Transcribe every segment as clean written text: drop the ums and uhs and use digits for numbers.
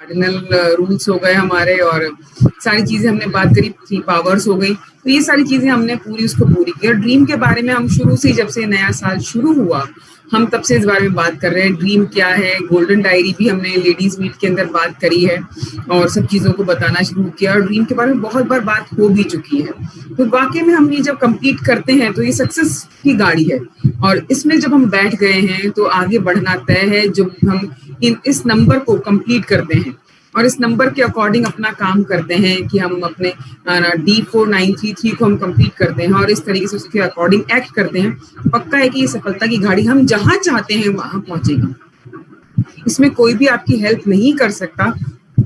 Cardinal rules हो गए हमारे, और सारी चीजें हमने बात करी, 3 पावर्स हो गई। तो ये सारी चीजें हमने पूरी की। और ड्रीम के बारे में हम शुरू से, जब से नया साल शुरू हुआ, हम तब से इस बारे में बात कर रहे हैं। ड्रीम क्या है, गोल्डन डायरी भी हमने लेडीज मीट के अंदर बात करी है और सब चीज़ों को बताना शुरू किया, और ड्रीम के बारे में बहुत बार बात हो भी चुकी है। तो वाकई में हम ये जब कंप्लीट करते हैं तो ये सक्सेस की गाड़ी है, और इसमें जब हम बैठ गए हैं तो आगे बढ़ना तय है। जब हम इस नंबर को कंप्लीट करते हैं और इस नंबर के अकॉर्डिंग अपना काम करते हैं कि हम अपने D4933 को हम कंप्लीट करते हैं और इस तरीके से उसके अकॉर्डिंग एक्ट करते हैं, पक्का है कि ये सफलता की गाड़ी हम जहां चाहते हैं वहां पहुंचेगी। इसमें कोई भी आपकी हेल्प नहीं कर सकता,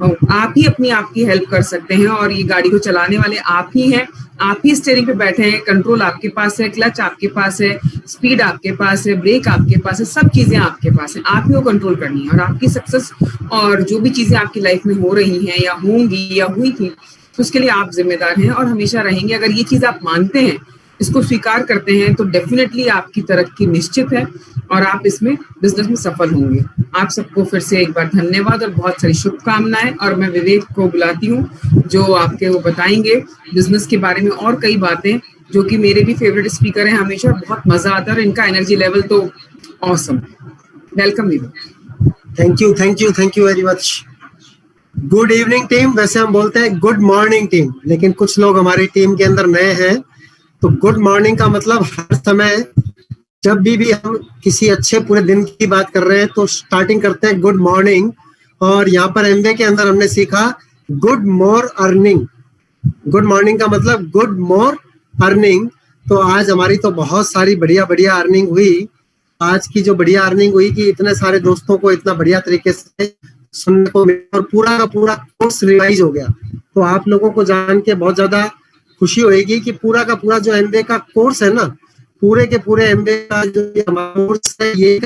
आप ही अपनी आपकी हेल्प कर सकते हैं, और ये गाड़ी को चलाने वाले आप ही हैं। आप ही स्टीयरिंग पे बैठे हैं, कंट्रोल आपके पास है, क्लच आपके पास है, स्पीड आपके पास है, ब्रेक आपके पास है, सब चीजें आपके पास हैं। आप ही को कंट्रोल करनी है, और आपकी सक्सेस और जो भी चीजें आपकी लाइफ में हो रही हैं या होंगी या हुई थी, तो उसके लिए आप जिम्मेदार हैं और हमेशा रहेंगे। अगर ये चीज आप मानते हैं, इसको स्वीकार करते हैं, तो डेफिनेटली आपकी तरक्की निश्चित है और आप इसमें बिजनेस में सफल होंगे। आप सबको फिर से एक बार धन्यवाद और बहुत सारी शुभकामनाएं। और मैं विवेक को बुलाती हूँ जो आपके वो बताएंगे बिजनेस के बारे में और कई बातें, जो कि मेरे भी फेवरेट स्पीकर हैं। हमेशा बहुत मजा आता है और इनका एनर्जी लेवल तो awesome. Welcome Vivek. Thank you very much. Good evening team. वैसे हम बोलते हैं गुड मॉर्निंग टीम, लेकिन कुछ लोग हमारी टीम के अंदर नए हैं, तो गुड मॉर्निंग का मतलब हर समय जब भी हम किसी अच्छे पूरे दिन की बात कर रहे हैं तो स्टार्टिंग करते हैं गुड मॉर्निंग। और यहाँ पर एमवे के अंदर हमने सीखा good more earning. Good morning का मतलब गुड मोर अर्निंग। तो आज हमारी तो बहुत सारी बढ़िया अर्निंग हुई। आज की जो बढ़िया अर्निंग हुई कि इतने सारे दोस्तों को इतना बढ़िया तरीके से सुनने को मिला और पूरा का पूरा कोर्स रिवाइज हो गया। तो आप लोगों को जान के बहुत ज्यादा खुशी होगी कि पूरा का पूरा जो एमबीए का कोर्स है ना, पूरे के पूरे एमबीए का जो हमारा कोर्स है ये,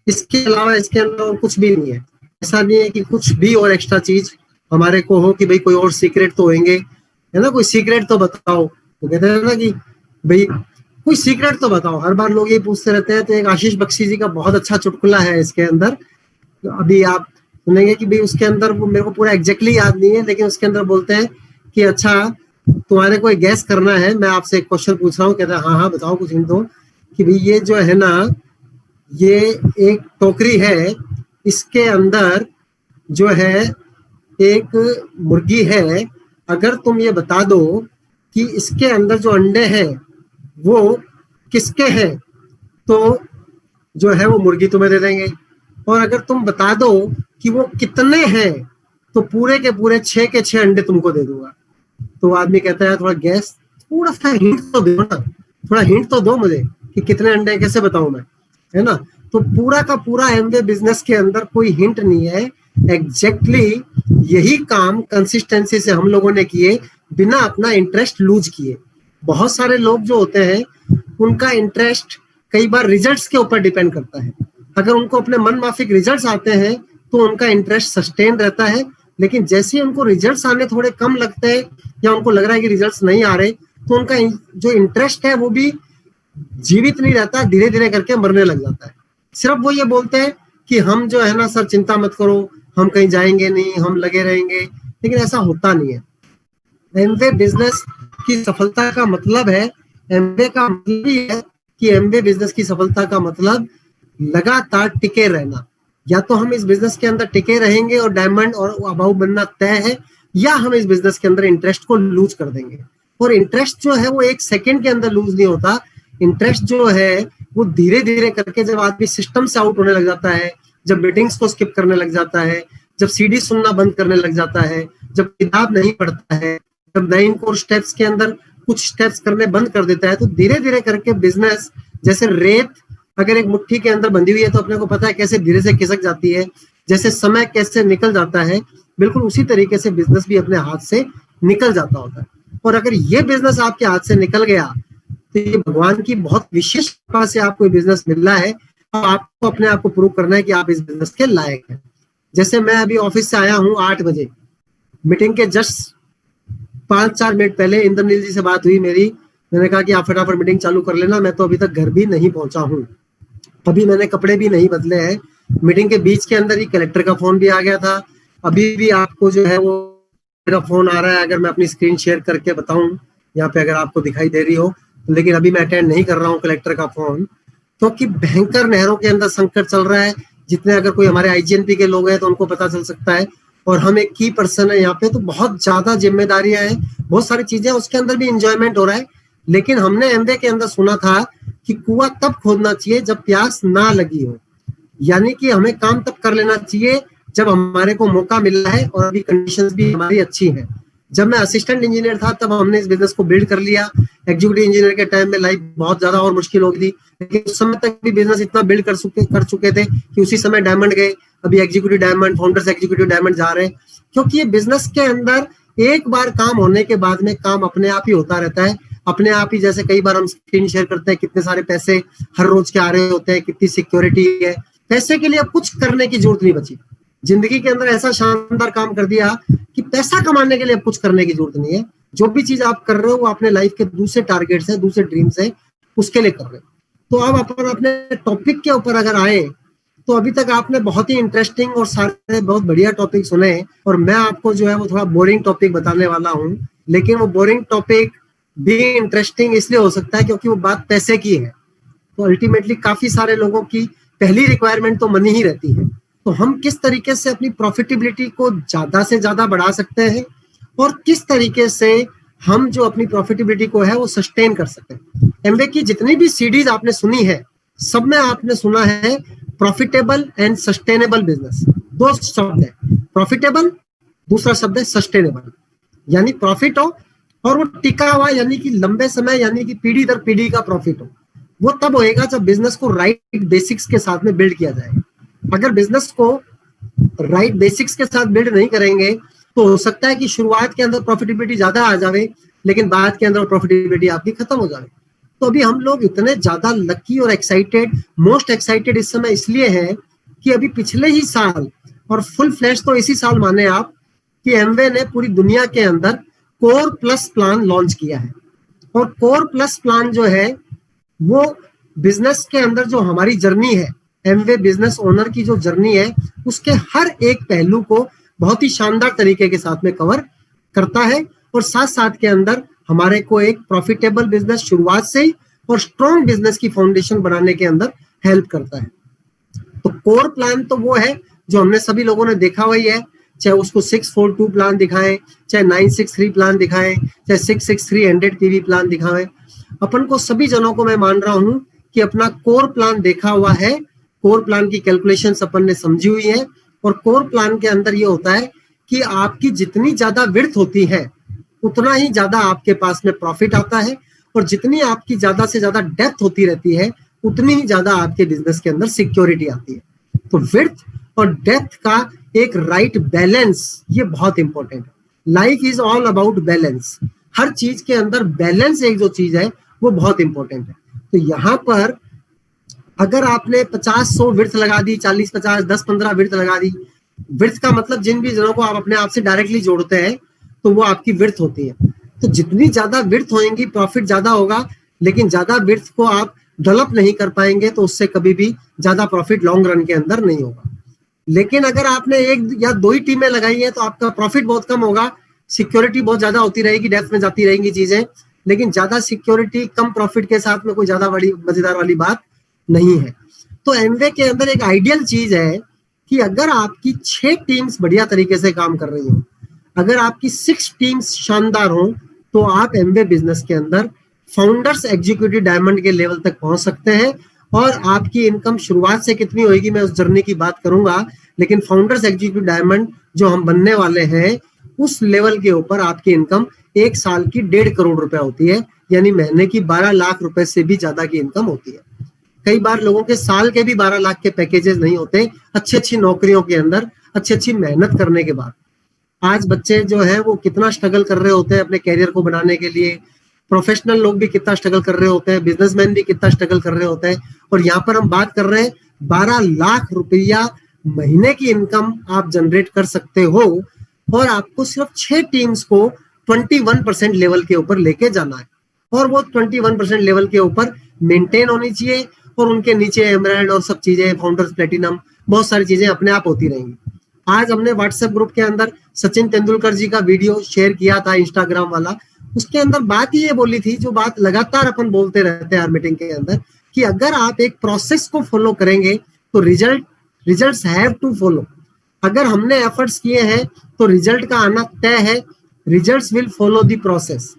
इसके अलावा इसके अंदर और कुछ भी नहीं है। ऐसा नहीं है कि कुछ भी और एक्स्ट्रा चीज हमारे को हो कि भाई कोई और सीक्रेट तो होंगे, है ना, कोई सीक्रेट तो बताओ। तो कहते हैं ना कि भाई कोई सीक्रेट तो बताओ, हर बार लोग ये पूछते रहते हैं। तो एक आशीष बख्शी जी का बहुत अच्छा चुटकुला है इसके अंदर, तो अभी आप सुनेंगे कि भाई उसके अंदर, वो मेरे को पूरा एग्जैक्टली याद नहीं है, लेकिन उसके अंदर बोलते हैं कि अच्छा तुम्हारे को एक गैस करना है, मैं आपसे एक क्वेश्चन पूछ रहा हूँ। कहता है हाँ बताओ, कुछ हिंट दो कि भाई ये जो है ना, ये एक टोकरी है, इसके अंदर जो है एक मुर्गी है। अगर तुम ये बता दो कि इसके अंदर जो अंडे हैं वो किसके हैं, तो जो है वो मुर्गी तुम्हें दे देंगे। और अगर तुम बता दो कि वो कितने हैं, तो पूरे के पूरे 6 के 6 अंडे तुमको दे दूंगा। तो आदमी कहता है थोड़ा गैस, थोड़ा सा हिंट तो दो ना, थोड़ा हिंट तो दो मुझे कि कितने अंडे कैसे बताऊं मैं, है ना। तो पूरा का पूरा एमवे बिजनेस के अंदर कोई हिंट नहीं है। एग्जैक्टली यही काम कंसिस्टेंसी से हम लोगों ने किए, बिना अपना इंटरेस्ट लूज किए। बहुत सारे लोग जो होते हैं उनका इंटरेस्ट कई बार रिजल्ट्स के ऊपर डिपेंड करता है। अगर उनको अपने मन माफिक रिजल्ट्स आते हैं तो उनका इंटरेस्ट सस्टेन रहता है, लेकिन जैसे ही उनको रिजल्ट्स आने थोड़े कम लगते हैं या उनको लग रहा है कि रिजल्ट्स नहीं आ रहे, तो उनका जो इंटरेस्ट है वो भी जीवित नहीं रहता, धीरे धीरे करके मरने लग जाता है। सिर्फ वो ये बोलते हैं कि हम जो है ना सर चिंता मत करो, हम कहीं जाएंगे नहीं, हम लगे रहेंगे, लेकिन ऐसा होता नहीं है। एमवे बिजनेस की सफलता का मतलब है, एमवे का मतलब ही है कि एमवे बिजनेस की सफलता का मतलब लगातार टिके रहना। या तो हम इस बिजनेस के अंदर टिके रहेंगे और डायमंड और अबाउ बनना तय है, या हम इस बिजनेस के अंदर इंटरेस्ट को लूज कर देंगे। और इंटरेस्ट जो है वो 1 सेकंड के अंदर लूज नहीं होता। इंटरेस्ट जो है वो धीरे धीरे करके, जब आदमी सिस्टम से आउट होने लग जाता है, जब मीटिंग्स को स्किप करने लग जाता है, जब सीडी सुनना बंद करने लग जाता है, जब किताब नहीं पढ़ता है, जब 9 कोर स्टेप्स के अंदर कुछ स्टेप्स करने बंद कर देता है, तो धीरे धीरे करके बिजनेस जैसे रेत अगर एक मुट्ठी के अंदर बंधी हुई है तो अपने को पता है कैसे धीरे से खिसक जाती है, जैसे समय कैसे निकल जाता है, बिल्कुल उसी तरीके से बिजनेस भी अपने हाथ से निकल जाता होता है। और अगर ये बिजनेस आपके हाथ से निकल गया तो ये भगवान की बहुत विशेष कृपा से आपको ये बिजनेस मिल रहा है। अब आपको अपने आप को प्रूव करना है कि आप इस बिजनेस के लायक हैं। जैसे मैं अभी ऑफिस से आया हूँ 8 बजे, मीटिंग के जस्ट 5-4 मिनट पहले इंद्रनील जी से बात हुई मेरी। मैंने कहा कि आप फटाफट मीटिंग चालू कर लेना, मैं तो अभी तक घर भी नहीं पहुंचा हूँ, अभी मैंने कपड़े भी नहीं बदले हैं। मीटिंग के बीच के अंदर ही कलेक्टर का फोन भी आ गया था, अभी भी आपको जो है वो मेरा फोन आ रहा है, अगर मैं अपनी स्क्रीन शेयर करके बताऊं यहाँ पे अगर आपको दिखाई दे रही हो, लेकिन अभी मैं अटेंड नहीं कर रहा हूँ कलेक्टर का फोन, क्योंकि भयंकर नहरों के अंदर संकट चल रहा है। जितने अगर कोई हमारे आईजीएनपी के लोग हैं तो उनको पता चल सकता है, और हम एक की पर्सन है यहाँ पे, तो बहुत ज्यादा जिम्मेदारियां हैं, बहुत सारी चीजें, उसके अंदर भी इंजॉयमेंट हो रहा है। लेकिन हमने एमवे के अंदर सुना था कि कुआं तब खोदना चाहिए जब प्यास ना लगी हो, यानी कि हमें काम तब कर लेना चाहिए जब हमारे को मौका मिला है और अभी कंडीशंस भी हमारी अच्छी हैं। जब मैं असिस्टेंट इंजीनियर था तब हमने इस बिजनेस को बिल्ड कर लिया। एग्जीक्यूटिव इंजीनियर के टाइम में लाइफ बहुत ज्यादा और मुश्किल हो गई थी, लेकिन उस समय तक भी बिजनेस इतना बिल्ड कर चुके थे कि उसी समय डायमंड गए, अभी executive diamond, founders executive diamond जा रहे हैं। क्योंकि ये बिजनेस के अंदर एक बार काम होने के बाद में काम अपने आप ही होता रहता है, अपने आप ही। जैसे कई बार हम स्क्रीन शेयर करते हैं कितने सारे पैसे हर रोज के आ रहे होते हैं, कितनी सिक्योरिटी है, पैसे के लिए अब कुछ करने की जरूरत नहीं बची। जिंदगी के अंदर ऐसा शानदार काम कर दिया कि पैसा कमाने के लिए अब कुछ करने की जरूरत नहीं है। जो भी चीज आप कर रहे हो वो अपने लाइफ के दूसरे टारगेट्स है, दूसरे ड्रीम्स है, उसके लिए कर रहे हो। तो अब अपन अपने टॉपिक के ऊपर अगर आए, तो अभी तक आपने बहुत ही इंटरेस्टिंग और सारे बहुत बढ़िया टॉपिक सुने, और मैं आपको जो है वो थोड़ा बोरिंग टॉपिक बताने वाला हूँ। लेकिन वो बोरिंग टॉपिक भी इंटरेस्टिंग इसलिए हो सकता है क्योंकि वो बात पैसे की है। तो अल्टीमेटली काफी सारे लोगों की पहली रिक्वायरमेंट तो मनी ही रहती है। तो हम किस तरीके से अपनी प्रॉफिटेबिलिटी को ज्यादा से ज्यादा बढ़ा सकते हैं, और किस तरीके से हम जो अपनी प्रॉफिटेबिलिटी को है वो सस्टेन कर सकते हैं। एमवे की जितनी भी सीडीज आपने सुनी है, सब में आपने सुना है प्रॉफिटेबल एंड सस्टेनेबल बिजनेस। दो शब्द है, प्रॉफिटेबल, दूसरा शब्द है सस्टेनेबल। यानी प्रॉफिट हो और वो टिका हुआ, यानी कि लंबे समय, यानी कि पीढ़ी दर पीढ़ी का प्रॉफिट हो। वो तब होएगा जब बिजनेस को राइट बेसिक्स के साथ में बिल्ड किया जाएगा। अगर बिजनेस को राइट बेसिक्स के साथ बिल्ड नहीं करेंगे तो हो सकता है कि शुरुआत के अंदर प्रॉफिटेबिलिटी ज्यादा आ जाए, लेकिन बाद के अंदर प्रॉफिटेबिलिटी आपकी खत्म हो जाए। तो अभी हम लोग इतने ज्यादा लकी और एक्साइटेड, मोस्ट एक्साइटेड इस समय इसलिए है कि अभी पिछले ही साल, और फुल फ्लैश तो इसी साल माने आप, कि एमवे ने पूरी दुनिया के अंदर कोर प्लस प्लान लॉन्च किया है। और कोर प्लस प्लान जो है वो बिजनेस के अंदर जो हमारी जर्नी है, एमवे बिजनेस ओनर की जो जर्नी है, उसके हर एक पहलू को बहुत ही शानदार तरीके के साथ में कवर करता है, और साथ साथ के अंदर हमारे को एक प्रॉफिटेबल बिजनेस शुरुआत से ही और स्ट्रॉन्ग बिजनेस की फाउंडेशन बनाने के अंदर हेल्प करता है। तो कोर प्लान तो वो है जो हमने सभी लोगों ने देखा हुआ ही है, चाहे उसको 642 प्लान दिखाएं, चाहे 963 प्लान दिखाएं, चाहे 66300 पीवी प्लान दिखाएं। अपन को सभी जनों को मैं मान रहा हूं कि अपना कोर प्लान देखा हुआ है, कोर प्लान की कैलकुलेशन अपन ने समझी हुई है। और कोर प्लान के अंदर ये होता है कि आपकी जितनी ज्यादा विड्थ होती है उतना ही ज्यादा आपके पास में प्रॉफिट आता है, और जितनी आपकी ज्यादा से ज्यादा डेप्थ होती रहती है उतनी ही ज्यादा आपके बिजनेस के अंदर सिक्योरिटी आती है। तो विड्थ और डेप्थ का एक राइट बैलेंस, ये बहुत इंपॉर्टेंट है। Life is all about balance. हर चीज के अंदर बैलेंस एक जो चीज है वो बहुत इंपॉर्टेंट है। तो यहाँ पर अगर आपने 50-100 विड्थ लगा दी, 40-50, 10-15 विड्थ लगा दी, विड्थ का मतलब जिन भी जनों को आप अपने आप से डायरेक्टली जोड़ते हैं तो वो आपकी विड्थ होती है। तो जितनी ज्यादा विड्थ होगी प्रॉफिट ज्यादा होगा, लेकिन ज्यादा विड्थ को आप डेवलप नहीं कर पाएंगे तो उससे कभी भी ज्यादा प्रॉफिट लॉन्ग रन के अंदर नहीं होगा। लेकिन अगर आपने एक या दो ही टीमें लगाई है तो आपका प्रॉफिट बहुत कम होगा, सिक्योरिटी बहुत ज्यादा होती रहेगी, डेप्थ में जाती रहेंगी चीजें, लेकिन ज्यादा सिक्योरिटी कम प्रॉफिट के साथ में कोई ज्यादा बड़ी मजेदार वाली बात नहीं है। तो एमवे के अंदर एक आइडियल चीज है कि अगर आपकी 6 टीम्स बढ़िया तरीके से काम कर रही हो, अगर आपकी 6 टीम्स शानदार हो, तो आप एमवे बिजनेस के अंदर फाउंडर्स एग्जीक्यूटिव डायमंड के लेवल तक पहुंच सकते हैं। और आपकी इनकम शुरुआत से कितनी होगी मैं उस जर्नी की बात करूंगा, लेकिन फाउंडर्स एग्जीक्यूटिव डायमंड जो हम बनने वाले हैं उस लेवल के ऊपर आपकी इनकम एक साल की 1.5 करोड़ रुपए होती है, यानी महीने की 12 लाख रुपए से भी ज्यादा की इनकम होती है। कई बार लोगों के साल के भी 12 लाख के पैकेजेस नहीं होते, अच्छी नौकरियों के अंदर अच्छी मेहनत करने के बाद। आज बच्चे जो है वो कितना स्ट्रगल कर रहे होते हैं अपने कैरियर को बनाने के लिए, प्रोफेशनल लोग भी कितना स्ट्रगल कर रहे होते हैं, बिजनेसमैन भी कितना स्ट्रगल कर रहे होते हैं। और यहाँ पर हम बात कर रहे हैं 12 लाख रुपया महीने की इनकम आप जनरेट कर सकते हो, और आपको सिर्फ 6 टीम्स को 21% लेवल के ऊपर लेके जाना है, और वो 21% लेवल के ऊपर मेंटेन होनी चाहिए, और उनके नीचे एमराल्ड और सब चीजें, फाउंडर्स प्लेटिनम, बहुत सारी चीजें अपने आप होती रहेंगी। आज हमने व्हाट्सएप ग्रुप के अंदर सचिन तेंदुलकर जी का वीडियो शेयर किया था, इंस्टाग्राम वाला। उसके अंदर बात ये बोली थी, जो बात लगातार अपन बोलते रहते हैं हर मीटिंग के अंदर, कि अगर आप एक प्रोसेस को फॉलो करेंगे तो रिजल्ट्स हैव टू फॉलो। अगर हमने एफर्ट्स किए हैं तो रिजल्ट का आना तय है। Results will follow the process.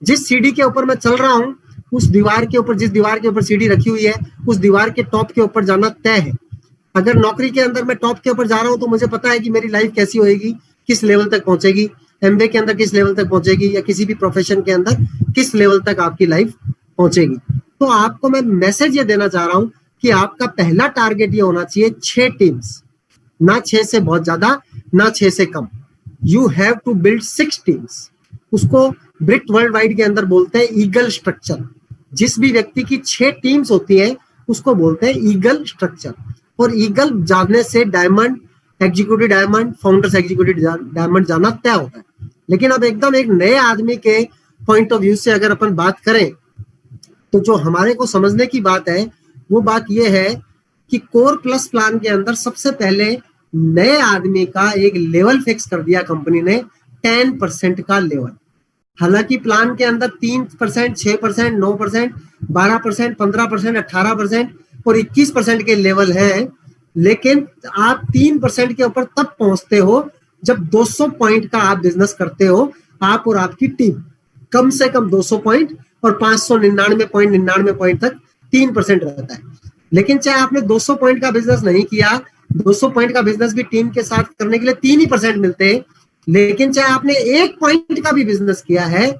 जिस सीढ़ी के ऊपर मैं चल रहा हूँ, उस दीवार के ऊपर, जिस दीवार के ऊपर सीढ़ी रखी हुई है, उस दीवार के टॉप के ऊपर जाना तय है। अगर नौकरी के अंदर मैं टॉप के ऊपर जा रहा हूँ तो मुझे पता है कि मेरी लाइफ कैसी होएगी, किस लेवल तक पहुंचेगी, एमबीए के अंदर किस लेवल तक पहुंचेगी, या किसी भी प्रोफेशन के अंदर किस लेवल तक आपकी लाइफ पहुंचेगी। तो आपको मैं मैसेज ये देना चाह रहा हूं कि आपका पहला टारगेट ये होना चाहिए 6 टीम्स, ना 6 से बहुत ज्यादा, ना 6 से कम। You have to build 6 teams. उसको ब्रिट वर्ल्ड वाइड के अंदर बोलते हैं ईगल स्ट्रक्चर। जिस भी व्यक्ति की 6 टीम्स होती है उसको बोलते हैं ईगल स्ट्रक्चर। और ईगल जानने से diamond, executive diamond, founders executive diamond जाना तय होता है। लेकिन अब एकदम एक नए आदमी के पॉइंट ऑफ व्यू से अगर अपन बात करें तो जो हमारे को समझने की बात है वो बात यह है कि कोर प्लस प्लान के अंदर सबसे पहले नए आदमी का एक लेवल फिक्स कर दिया कंपनी ने, 10% का लेवल। हालांकि प्लान के अंदर 3%, 6%, 9%, 12%, 15%, 18% और 21% के लेवल है। लेकिन आप 3% के ऊपर तब पहुंचते हो जब 200 पॉइंट का आप बिजनेस करते हो, आप और आपकी टीम। कम से कम 200 पॉइंट और 599 पॉइंट तक 3% रहता है। लेकिन चाहे आपने 200 पॉइंट का बिजनेस नहीं किया, 200 पॉइंट का बिजनेस भी टीम के साथ करने के लिए 3% मिलते हैं। लेकिन चाहे आपने 1 पॉइंट का भी बिजनेस किया है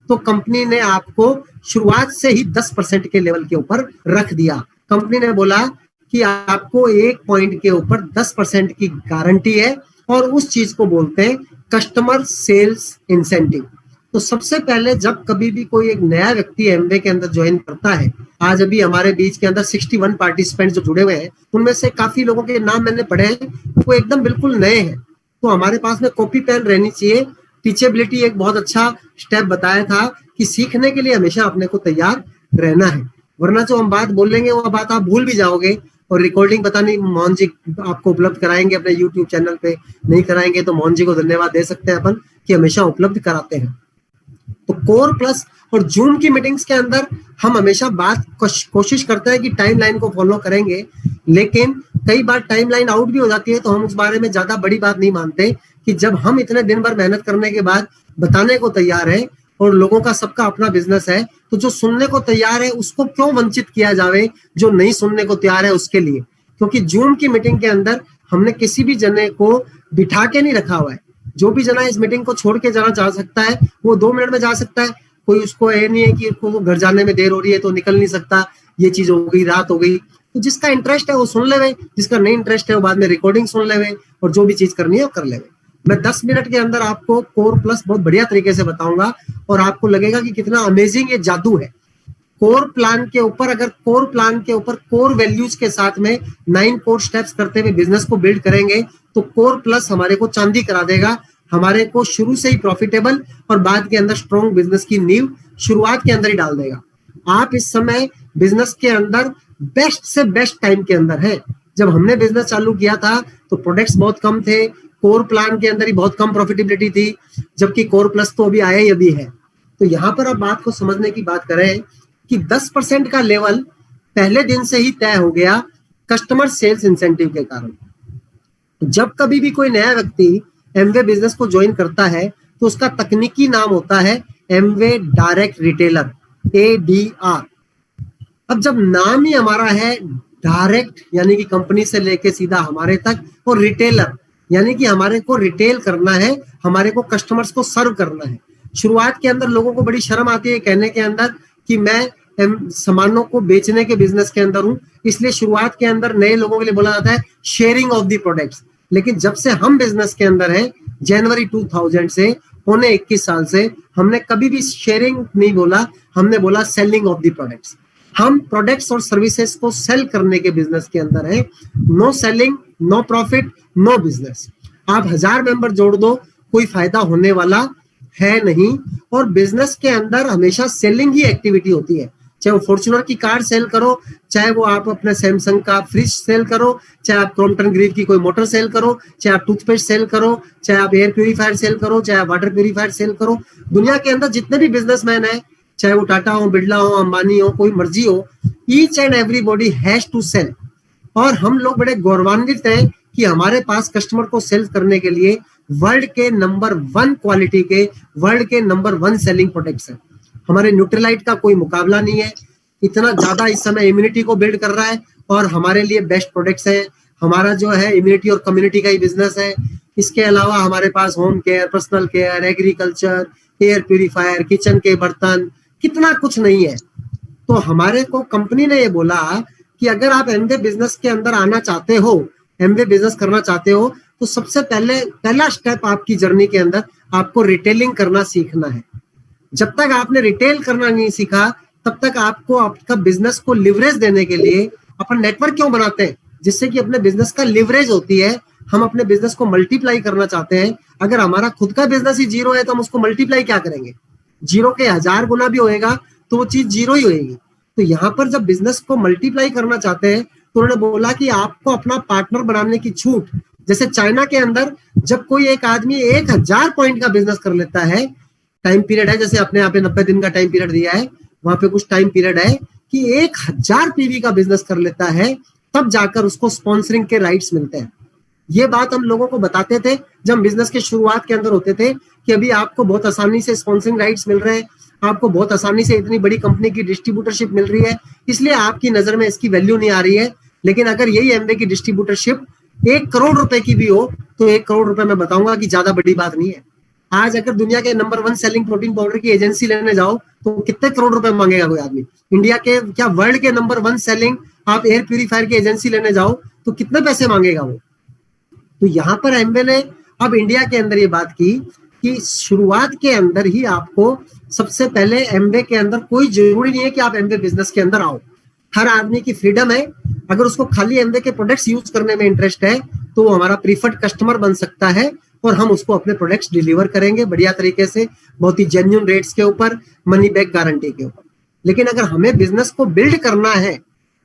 तो कंपनी ने आपको शुरुआत से ही 10% के लेवल के ऊपर रख दिया। कंपनी ने बोला कि आपको 1 पॉइंट के ऊपर 10% की गारंटी है और उस चीज को बोलते हैं कस्टमर सेल्स इंसेंटिव। तो सबसे पहले जब कभी भी कोई एक नया व्यक्ति एमवे के अंदर ज्वाइन करता है, आज अभी हमारे बीच के अंदर 61 पार्टिसिपेंट जो जुड़े हुए हैं, उनमें से काफी लोगों के नाम मैंने पढ़े हैं, वो एकदम बिल्कुल नए हैं। तो हमारे पास में कॉपी पेन रहनी चाहिए। टीचेबिलिटी एक बहुत अच्छा स्टेप बताया था कि सीखने के लिए हमेशा अपने को तैयार रहना है, वरना जो हम बात बोलेंगे वो बात आप भूल भी जाओगे। और रिकॉर्डिंग पता नहीं मोहन जी आपको उपलब्ध कराएंगे अपने यूट्यूब चैनल पे, नहीं कराएंगे तो मोहन जी को धन्यवाद दे सकते हैं अपन कि हमेशा उपलब्ध कराते हैं। तो कोर प्लस और जूम की मीटिंग्स के अंदर हम हमेशा बात कोशिश करते हैं कि टाइमलाइन को फॉलो करेंगे, लेकिन कई बार टाइमलाइन आउट भी हो जाती है तो हम उस बारे में ज्यादा बड़ी बात नहीं मानते कि जब हम इतने दिन भर मेहनत करने के बाद बताने को तैयार है और लोगों का सबका अपना बिजनेस है, तो जो सुनने को तैयार है उसको क्यों वंचित किया जावे जो नहीं सुनने को तैयार है उसके लिए। क्योंकि जूम की मीटिंग के अंदर हमने किसी भी जने को बिठा के नहीं रखा हुआ है। जो भी जना इस मीटिंग को छोड़ के जाना चाह सकता है वो 2 मिनट में जा सकता है। कोई उसको ये नहीं है कि उसको घर जाने में देर हो रही है तो निकल नहीं सकता, ये चीज हो गई, रात हो गई। तो जिसका इंटरेस्ट है वो सुन लेवे, जिसका नहीं इंटरेस्ट है वो बाद में रिकॉर्डिंग सुन लेवे और जो भी चीज करनी है वो कर लेवे। मैं 10 मिनट के अंदर आपको कोर प्लस बहुत बढ़िया तरीके से बताऊंगा और आपको लगेगा कि कितना अमेजिंग ये जादू है। कोर प्लान के ऊपर, अगर कोर प्लान के ऊपर कोर वैल्यूज के साथ में 9 कोर स्टेप्स करते हुए बिजनेस को बिल्ड करेंगे तो कोर प्लस हमारे को चांदी करा देगा, हमारे को शुरू से ही प्रॉफिटेबल और बाद के अंदर स्ट्रॉन्ग बिजनेस की नींव शुरुआत के अंदर ही डाल देगा। आप इस समय बिजनेस के अंदर बेस्ट से बेस्ट टाइम के अंदर है। जब हमने बिजनेस चालू किया था तो प्रोडक्ट्स बहुत कम थे, कोर प्लान के अंदर ही बहुत कम प्रॉफिटेबिलिटी थी, जबकि कोर प्लस तो अभी आया ही अभी है। तो यहाँ पर अब बात को समझने की बात करें कि 10% का लेवल पहले दिन से ही तय हो गया कस्टमर सेल्स इंसेंटिव के कारण। जब कभी भी कोई नया व्यक्ति एमवे बिजनेस को ज्वाइन करता है तो उसका तकनीकी नाम होता है एमवे डायरेक्ट रिटेलर, ADR। अब जब नाम ही हमारा है डायरेक्ट यानी कि कंपनी से लेके सीधा हमारे तक, और रिटेलर यानी कि हमारे को रिटेल करना है, हमारे को कस्टमर्स को सर्व करना है। शुरुआत के अंदर लोगों को बड़ी शर्म आती है कहने के अंदर कि मैं सामानों को बेचने के बिजनेस के अंदर हूं, इसलिए शुरुआत के अंदर नए लोगों के लिए बोला जाता है शेयरिंग ऑफ द प्रोडक्ट्स। लेकिन जब से हम बिजनेस के अंदर हैं, जनवरी 2000 से पौने 21 साल से, हमने कभी भी शेयरिंग नहीं बोला, हमने बोला सेलिंग ऑफ द प्रोडक्ट्स। हम प्रोडक्ट्स और सर्विसेज को सेल करने के बिजनेस के अंदर है। No selling, no profit, no business. आप 1000 मेंबर जोड़ दो, कोई फायदा होने वाला है नहीं। और बिजनेस के अंदर हमेशा सेलिंग ही एक्टिविटी होती है। चाहे वो फॉर्च्यूनर की कार सेल करो, चाहे वो आप अपने सैमसंग का फ्रिज सेल करो, चाहे आप क्रॉम्पटन ग्रीव की कोई मोटर सेल करो, चाहे आप टूथपेस्ट सेल करो, चाहे आप एयर प्यूरिफायर सेल करो, चाहे आप वाटर प्यूरिफायर सेल करो। दुनिया के अंदर जितने भी बिजनेसमैन है, चाहे वो टाटा हो, बिरला हो, अंबानी हो, कोई मर्जी हो, each and everybody has to sell. और हम लोग बड़े गौरवान्वित हैं कि हमारे पास कस्टमर को सेल करने के लिए वर्ल्ड के नंबर 1 क्वालिटी के, वर्ल्ड के नंबर 1 सेलिंग प्रोडक्ट्स हैं। हमारे न्यूट्रीलाइट का कोई मुकाबला नहीं है, इतना ज्यादा इस समय इम्यूनिटी को बिल्ड कर रहा है और हमारे लिए बेस्ट प्रोडक्ट्स है। हमारा जो है इम्यूनिटी और कम्युनिटी का ही बिजनेस है। इसके अलावा हमारे पास home care, personal care, agriculture, air purifier, kitchen के बर्तन, कितना कुछ नहीं है। तो हमारे को कंपनी ने ये बोला कि अगर आप एमवे बिजनेस के अंदर आना चाहते हो, एमवे बिजनेस करना चाहते हो, तो सबसे पहला स्टेप आपकी जर्नी के अंदर आपको रिटेलिंग करना सीखना है। जब तक आपने रिटेल करना नहीं सीखा, तब तक आपको आपका बिजनेस को लिवरेज देने के लिए अपन नेटवर्क क्यों बनाते हैं, जिससे कि अपने बिजनेस का लिवरेज होती है। हम अपने बिजनेस को मल्टीप्लाई करना चाहते हैं। अगर हमारा खुद का बिजनेस ही जीरो है तो हम उसको मल्टीप्लाई क्या करेंगे? जीरो के 1000 गुना भी होएगा तो वो चीज जीरो ही होएगी। तो यहाँ पर जब बिजनेस को मल्टीप्लाई करना चाहते हैं तो उन्होंने बोला कि आपको अपना पार्टनर बनाने की छूट, जैसे चाइना के अंदर जब कोई एक आदमी 1000 पॉइंट का बिजनेस कर लेता है, टाइम पीरियड है, जैसे अपने यहाँ पे 90 दिन का टाइम पीरियड दिया है, वहां पे कुछ टाइम पीरियड है कि 1000 पीवी का बिजनेस कर लेता है, तब जाकर उसको स्पॉन्सरिंग के राइट्स मिलते हैं। ये बात हम लोगों को बताते थे जब हम बिजनेस के शुरुआत के अंदर होते थे कि अभी आपको बहुत आसानी से स्पॉन्सरिंग राइट्स मिल रहे हैं, आपको बहुत आसानी से इतनी बड़ी कंपनी की डिस्ट्रीब्यूटरशिप मिल रही है, इसलिए आपकी नजर में इसकी वैल्यू नहीं आ रही है। लेकिन अगर यही एमवे की डिस्ट्रीब्यूटरशिप 1 करोड़ रुपए की भी हो तो 1 करोड़ रुपए मैं बताऊंगा कि ज्यादा बड़ी बात नहीं है। आज अगर दुनिया के नंबर 1 सेलिंग प्रोटीन पाउडर की एजेंसी लेने जाओ तो कितने करोड़ रुपए मांगेगा कोई आदमी? इंडिया के क्या वर्ल्ड के नंबर 1 सेलिंग आप एयर प्यूरिफायर की एजेंसी लेने जाओ तो कितने पैसे मांगेगा वो? तो यहाँ पर एमवे ने अब इंडिया के अंदर ये बात की कि शुरुआत के अंदर ही आपको सबसे पहले एमवे के अंदर कोई जरूरी नहीं है कि आप एमवे बिजनेस के अंदर आओ। हर आदमी की फ्रीडम है। अगर उसको खाली एमवे के प्रोडक्ट्स यूज करने में इंटरेस्ट है तो वो हमारा प्रीफर्ड कस्टमर बन सकता है और हम उसको अपने प्रोडक्ट्स डिलीवर करेंगे बढ़िया तरीके से, बहुत ही जेन्युइन रेट्स के ऊपर, मनी बैक गारंटी के ऊपर। लेकिन अगर हमें बिजनेस को बिल्ड करना है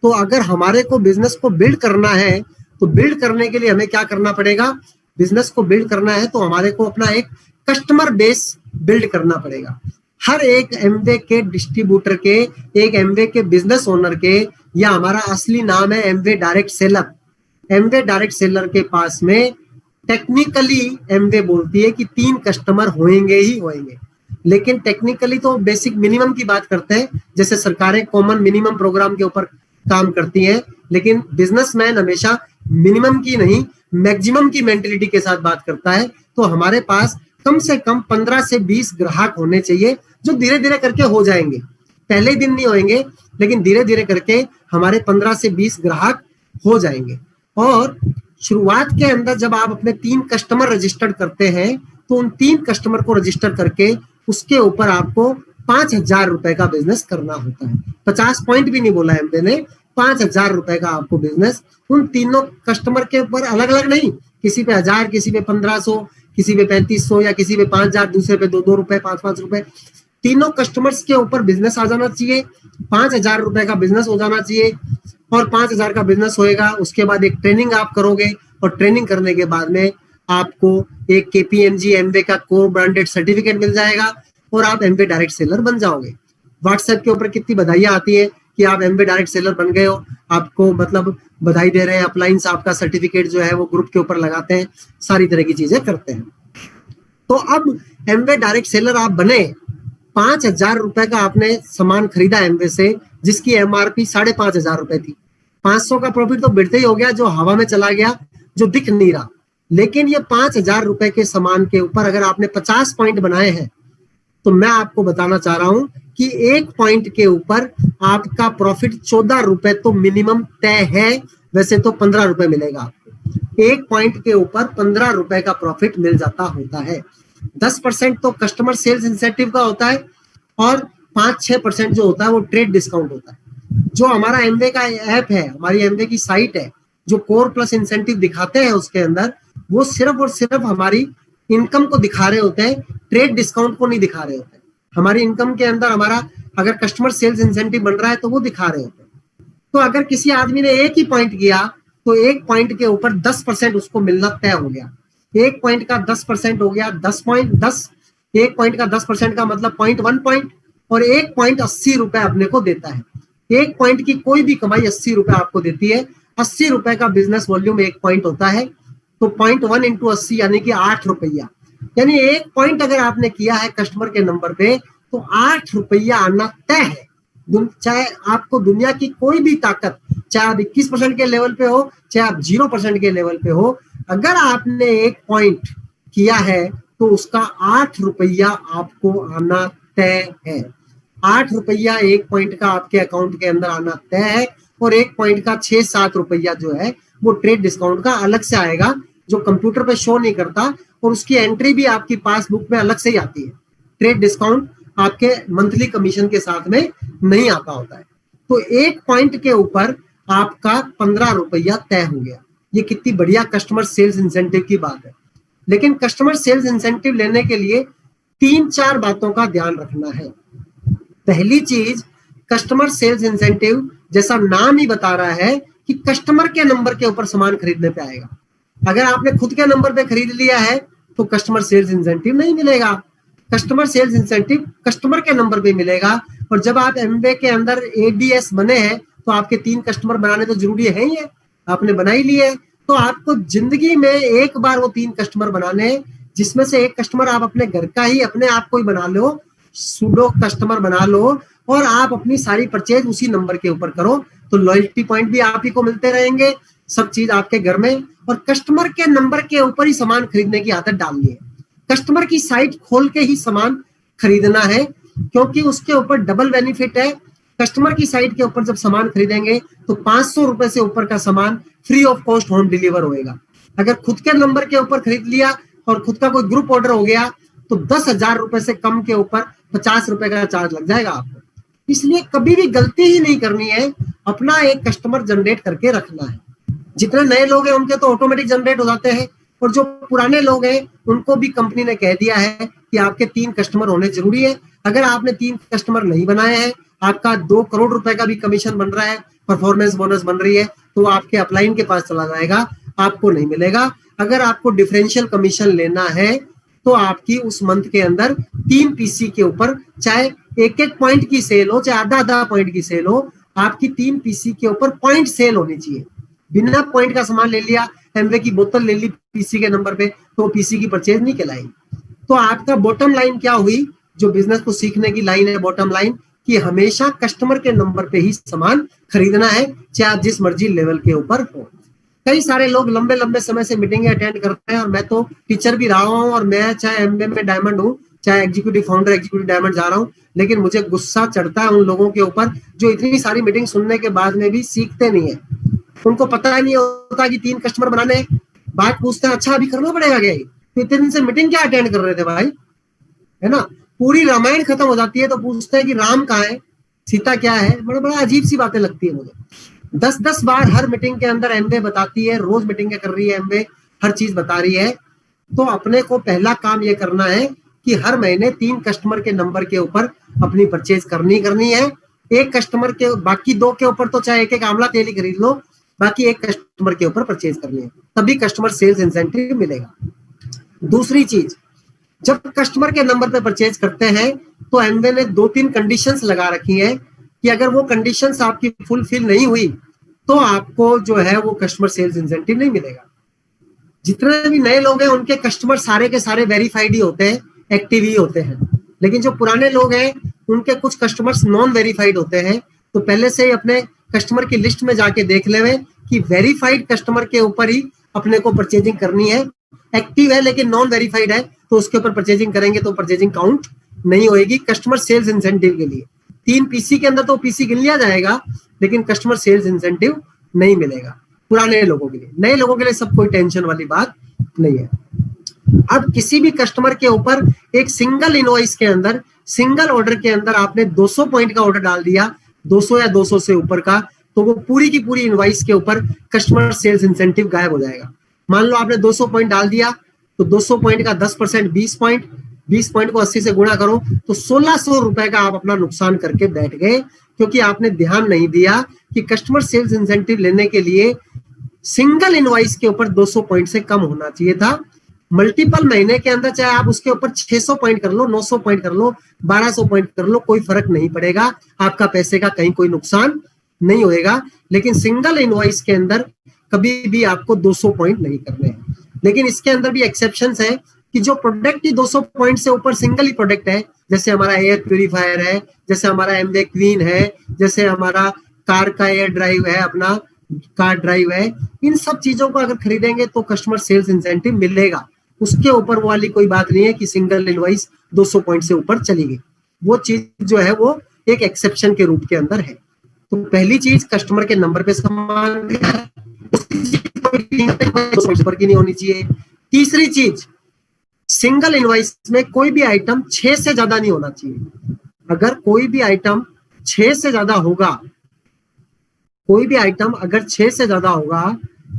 तो अगर हमारे को बिजनेस को बिल्ड करना है तो बिल्ड करने के लिए हमें क्या करना पड़ेगा? बिजनेस को बिल्ड करना है तो हमारे को अपना एक कस्टमर बेस बिल्ड करना पड़ेगा। हर एक एमवे के डिस्ट्रीब्यूटर के, एक एमवे के बिजनेस ओनर के, या हमारा असली नाम है Amway direct seller. Amway direct seller के पास में टेक्निकली एमवे बोलती है कि 3 कस्टमर होंगे ही होंगे, लेकिन टेक्निकली तो बेसिक मिनिमम की बात करते हैं, जैसे सरकारें कॉमन मिनिमम प्रोग्राम के ऊपर काम करती हैं, लेकिन बिजनेसमैन हमेशा मिनिमम की नहीं मैक्सिमम की मेंटेलिटी के साथ बात करता है। तो हमारे पास कम से कम 15 से 20 ग्राहक होने चाहिए जो धीरे धीरे करके हो जाएंगे। पहले दिन नहीं होंगे, लेकिन धीरे धीरे करके हमारे 15 से 20 ग्राहक हो जाएंगे। और शुरुआत के अंदर जब आप अपने 3 कस्टमर रजिस्टर्ड करते हैं तो उन 3 कस्टमर को रजिस्टर करके उसके ऊपर आपको 5000 रुपए का बिजनेस करना होता है। 50 पॉइंट भी नहीं बोला एमवे ने, 5000 रुपए का आपको बिजनेस उन तीनों कस्टमर के ऊपर अलग अलग नहीं, किसी पे 1000, किसी पे 1500, किसी पे 3500 या किसी पे 5000, दूसरे पे 2-2 रुपए, 5-5 रुपए, तीनों कस्टमर्स के ऊपर बिजनेस आ जाना चाहिए। 5000 रुपए का बिजनेस हो जाना चाहिए और 5000 का बिजनेस होएगा। उसके बाद एक ट्रेनिंग आप करोगे और ट्रेनिंग करने के बाद में आपको एक KPMG एमवे का कोर ब्रांडेड सर्टिफिकेट मिल जाएगा और आप एमवे डायरेक्ट सेलर बन जाओगे। व्हाट्सएप के ऊपर कितनी बधाइयां आती है कि आप एमवे डायरेक्ट सेलर बन गए हो, आपको मतलब बधाई दे रहे हैं, अपलाइंस आपका सर्टिफिकेट जो है वो ग्रुप के ऊपर लगाते हैं, सारी तरह की चीजें करते हैं। तो अब एमवे डायरेक्ट सेलर आप बने, 5000 रुपए का आपने सामान खरीदा एमवे से, जिसकी MRP 5500 रुपए थी। 500 का प्रॉफिट तो बिड़ते ही हो गया, जो हवा में चला गया, जो दिख नहीं रहा। लेकिन ये 5000 रुपए के सामान के ऊपर अगर आपने 50 पॉइंट बनाए हैं तो मैं आपको बताना चाह रहा हूं कि 1 पॉइंट के ऊपर आपका प्रॉफिट 14 रुपए तो मिनिमम तय है। वैसे तो 15 रुपए मिलेगा आपको। 1 पॉइंट के ऊपर 15 रुपए का प्रॉफिट मिल जाता होता है। 10% तो कस्टमर सेल्स इंसेंटिव का होता है और 5-6% जो होता है वो ट्रेड डिस्काउंट होता है। जो हमारा एमवे का ऐप है, हमारी एमवे की साइट है, जो कोर प्लस इंसेंटिव दिखाते हैं उसके अंदर, वो सिर्फ और सिर्फ हमारी इनकम को दिखा रहे होते हैं, ट्रेड डिस्काउंट को नहीं दिखा रहे होते। हमारी इनकम के अंदर हमारा अगर कस्टमर सेल्स इंसेंटिव बन रहा है तो वो दिखा रहे होते हैं। तो अगर किसी आदमी ने एक ही पॉइंट किया तो एक पॉइंट के ऊपर 10% उसको मिलना तय हो गया। एक पॉइंट का 10% हो गया 10 एक पॉइंट का 10% का मतलब 0.1 और एक पॉइंट 80 रुपए अपने को देता है। एक पॉइंट की कोई भी कमाई 80 रुपए आपको देती है। 80 रुपए का बिजनेस वॉल्यूम एक पॉइंट होता है, तो 0.1 इंटू 80 यानी कि 8 रुपया। यानी एक पॉइंट अगर आपने किया है कस्टमर के नंबर पे तो 8 रुपया आना तय है। चाहे आपको दुनिया की कोई भी ताकत, चाहे आप 21% के लेवल पे हो, चाहे आप 0% के लेवल पे हो, अगर आपने एक पॉइंट किया है तो उसका 8 रुपया आपको आना तय है। 8 रुपया एक पॉइंट का आपके अकाउंट के अंदर आना तय है और एक पॉइंट का 6-7 रुपया जो है वो ट्रेड डिस्काउंट का अलग से आएगा, जो कंप्यूटर पे शो नहीं करता और उसकी एंट्री भी आपकी पासबुक में अलग से ही आती है। ट्रेड डिस्काउंट आपके मंथली कमीशन के साथ में नहीं आता होता है। तो एक पॉइंट के ऊपर आपका 15 रुपया तय हो गया। ये कितनी बढ़िया कस्टमर सेल्स इंसेंटिव की बात है। लेकिन कस्टमर सेल्स इंसेंटिव लेने के लिए 3-4 बातों का ध्यान रखना है। पहली चीज, कस्टमर सेल्स इंसेंटिव जैसा नाम ही बता रहा है कि कस्टमर के नंबर के ऊपर सामान खरीदने पे आएगा। अगर आपने खुद के नंबर पे खरीद लिया है तो कस्टमर सेल्स इंसेंटिव नहीं मिलेगा। कस्टमर सेल्स इंसेंटिव कस्टमर के नंबर पे मिलेगा। और जब आप एमवे के अंदर एडीएस बने हैं तो आपके 3 कस्टमर बनाने तो जरूरी है ही है, आपने बना ही लिए। तो आपको जिंदगी में एक बार वो 3 कस्टमर बनाने हैं, जिसमें से एक कस्टमर आप अपने घर का ही अपने आप को ही बना लो, सूडो कस्टमर बना लो और आप अपनी सारी परचेज उसी नंबर के ऊपर करो, तो लॉयल्टी पॉइंट भी आप ही को मिलते रहेंगे, सब चीज आपके घर में। और कस्टमर के नंबर के ऊपर ही सामान खरीदने की आदत डालनी है। कस्टमर की साइट खोल के ही सामान खरीदना है, क्योंकि उसके ऊपर डबल बेनिफिट है। कस्टमर की साइट के ऊपर जब सामान खरीदेंगे तो 500 रुपए से ऊपर का सामान free of cost home deliver होएगा। अगर खुद के नंबर के ऊपर खरीद लिया और खुद का कोई ग्रुप ऑर्डर हो गया तो 10,000 रुपए से कम के ऊपर 50 रुपए का चार्ज लग जाएगा आपको। इसलिए कभी भी गलती ही नहीं करनी है, अपना एक कस्टमर जनरेट करके रखना है। जितने नए लोग हैं उनके तो ऑटोमेटिक जनरेट हो जाते हैं, और जो पुराने लोग हैं उनको भी कंपनी ने कह दिया है कि आपके 3 कस्टमर होने जरूरी है। अगर आपने 3 कस्टमर नहीं बनाए हैं, आपका 2 करोड़ रुपए का भी कमीशन बन रहा है, परफॉर्मेंस बोनस बन रही है, तो आपके अपलाइन के पास चला जाएगा, आपको नहीं मिलेगा। अगर आपको डिफरेंशियल कमीशन लेना है तो आपकी उस मंथ के अंदर 3 पीसी के ऊपर, चाहे एक पॉइंट की सेल हो, चाहे आधा पॉइंट की सेल हो, आपकी 3 पीसी के ऊपर पॉइंट सेल होनी चाहिए। बिना पॉइंट का सामान ले लिया, एमवे की बोतल ले ली पीसी के नंबर पे, तो पीसी की परचेज नहीं कहलाएगी। तो आपका बॉटम लाइन क्या हुई, जो बिजनेस को सीखने की लाइन है, बॉटम लाइन, कि हमेशा कस्टमर के नंबर पे ही सामान खरीदना है, चाहे आप जिस मर्जी लेवल के ऊपर हो। कई सारे लोग लंबे लंबे समय से मीटिंग अटेंड करते हैं, और मैं तो टीचर भी रहा हूँ, और मैं चाहे एमबीए में डायमंड हूँ, चाहे एग्जीक्यूटिव फाउंडर एग्जीक्यूटिव डायमंड जा रहा हूँ, लेकिन मुझे गुस्सा चढ़ता है उन लोगों के ऊपर जो इतनी सारी मीटिंग सुनने के बाद में भी सीखते नहीं है। उनको पता ही नहीं होता कि 3 कस्टमर बनाने, बात पूछते हैं अच्छा अभी करना पड़ेगा क्या, तो इतने दिन से मीटिंग क्या अटेंड कर रहे थे भाई, है ना। पूरी रामायण खत्म हो जाती है तो पूछते हैं कि राम कहाँ है, सीता क्या है। बड़ा अजीब सी बातें लगती है मुझे। 10-10 बार हर मीटिंग के अंदर एमवे बताती है, रोज मीटिंग कर रही है एमवे, हर चीज बता रही है। तो अपने को पहला काम ये करना है कि हर महीने 3 कस्टमर के नंबर के ऊपर अपनी परचेज करनी है। एक कस्टमर के, बाकी 2 के ऊपर तो चाहे एक आंवला तेल ही खरीद लो, बाकी एक कस्टमर के ऊपर परचेज करनी है, तभी कस्टमर सेल्स इंसेंटिव मिलेगा। दूसरी चीज, जब कस्टमर के नंबर पे परचेज करते हैं तो एमवे ने 2-3 कंडीशंस लगा रखी है कि अगर वो कंडीशंस आपकी फुलफिल नहीं हुई तो आपको जो है वो कस्टमर सेल्स इंसेंटिव नहीं मिलेगा। जितने भी नए लोग हैं उनके कस्टमर सारे के सारे वेरीफाइड ही होते हैं, एक्टिव ही होते हैं, लेकिन जो पुराने लोग हैं उनके कुछ कस्टमर्स नॉन वेरीफाइड होते हैं। तो पहले से ही अपने कस्टमर की लिस्ट में जाके देख लेवे कि वेरीफाइड कस्टमर के ऊपर ही अपने को परचेजिंग करनी है। एक्टिव है लेकिन नॉन वेरीफाइड है तो उसके ऊपर परचेजिंग करेंगे तो परचेजिंग काउंट नहीं होगी कस्टमर सेल्स इंसेंटिव के लिए। 3 पीसी के अंदर तो पीसी गिन लिया जाएगा, लेकिन कस्टमर सेल्स इंसेंटिव नहीं मिलेगा पुराने लोगों के लिए। नए लोगों के लिए सब कोई टेंशन वाली बात नहीं है। अब किसी भी कस्टमर के ऊपर एक सिंगल इनवॉइस के अंदर, सिंगल ऑर्डर के अंदर आपने 200 पॉइंट का ऑर्डर डाल दिया, 200 या 200 से ऊपर का, तो वो पूरी की पूरी इनवॉइस के ऊपर कस्टमर सेल्स इंसेंटिव गायब हो जाएगा। मान लो आपने 200 पॉइंट डाल दिया तो 200 पॉइंट का 10% 20 पॉइंट, 20 पॉइंट को 80 से गुणा करो तो 1600 रुपए का आप अपना नुकसान करके बैठ गए, क्योंकि आपने ध्यान नहीं दिया कि कस्टमर सेल्स इंसेंटिव लेने के लिए सिंगल इनवॉइस के ऊपर 200 पॉइंट से कम होना चाहिए था। मल्टीपल महीने के अंदर चाहे आप उसके ऊपर 600 पॉइंट कर लो, 900 पॉइंट कर लो, 1200 पॉइंट कर लो, कोई फर्क नहीं पड़ेगा, आपका पैसे का कहीं कोई नुकसान नहीं होएगा। लेकिन सिंगल इनवॉइस के अंदर कभी भी आपको 200 पॉइंट नहीं करने हैं। लेकिन इसके अंदर भी एक्सेप्शंस है कि जो प्रोडक्ट ही 200 पॉइंट से ऊपर सिंगल ही प्रोडक्ट है, जैसे हमारा एयर प्यूरिफायर है, जैसे हमारा एमवे क्वीन है, जैसे हमारा कार का एयर ड्राइव है, अपना कार ड्राइव है, इन सब चीजों को अगर खरीदेंगे तो कस्टमर सेल्स इंसेंटिव मिलेगा। उसके ऊपर वाली कोई बात नहीं है कि सिंगल इनवॉइस 200 पॉइंट से ऊपर चली गई, वो चीज जो है वो एक एक्सेप्शन के रूप के अंदर है। तो पहली चीज कस्टमर के नंबर पे सामान ऊपर की नहीं होनी चाहिए। तीसरी चीज, सिंगल इनवॉइस में कोई भी आइटम 6 से ज्यादा नहीं होना चाहिए। अगर कोई भी आइटम 6 से ज्यादा होगा, कोई भी आइटम अगर 6 से ज्यादा होगा,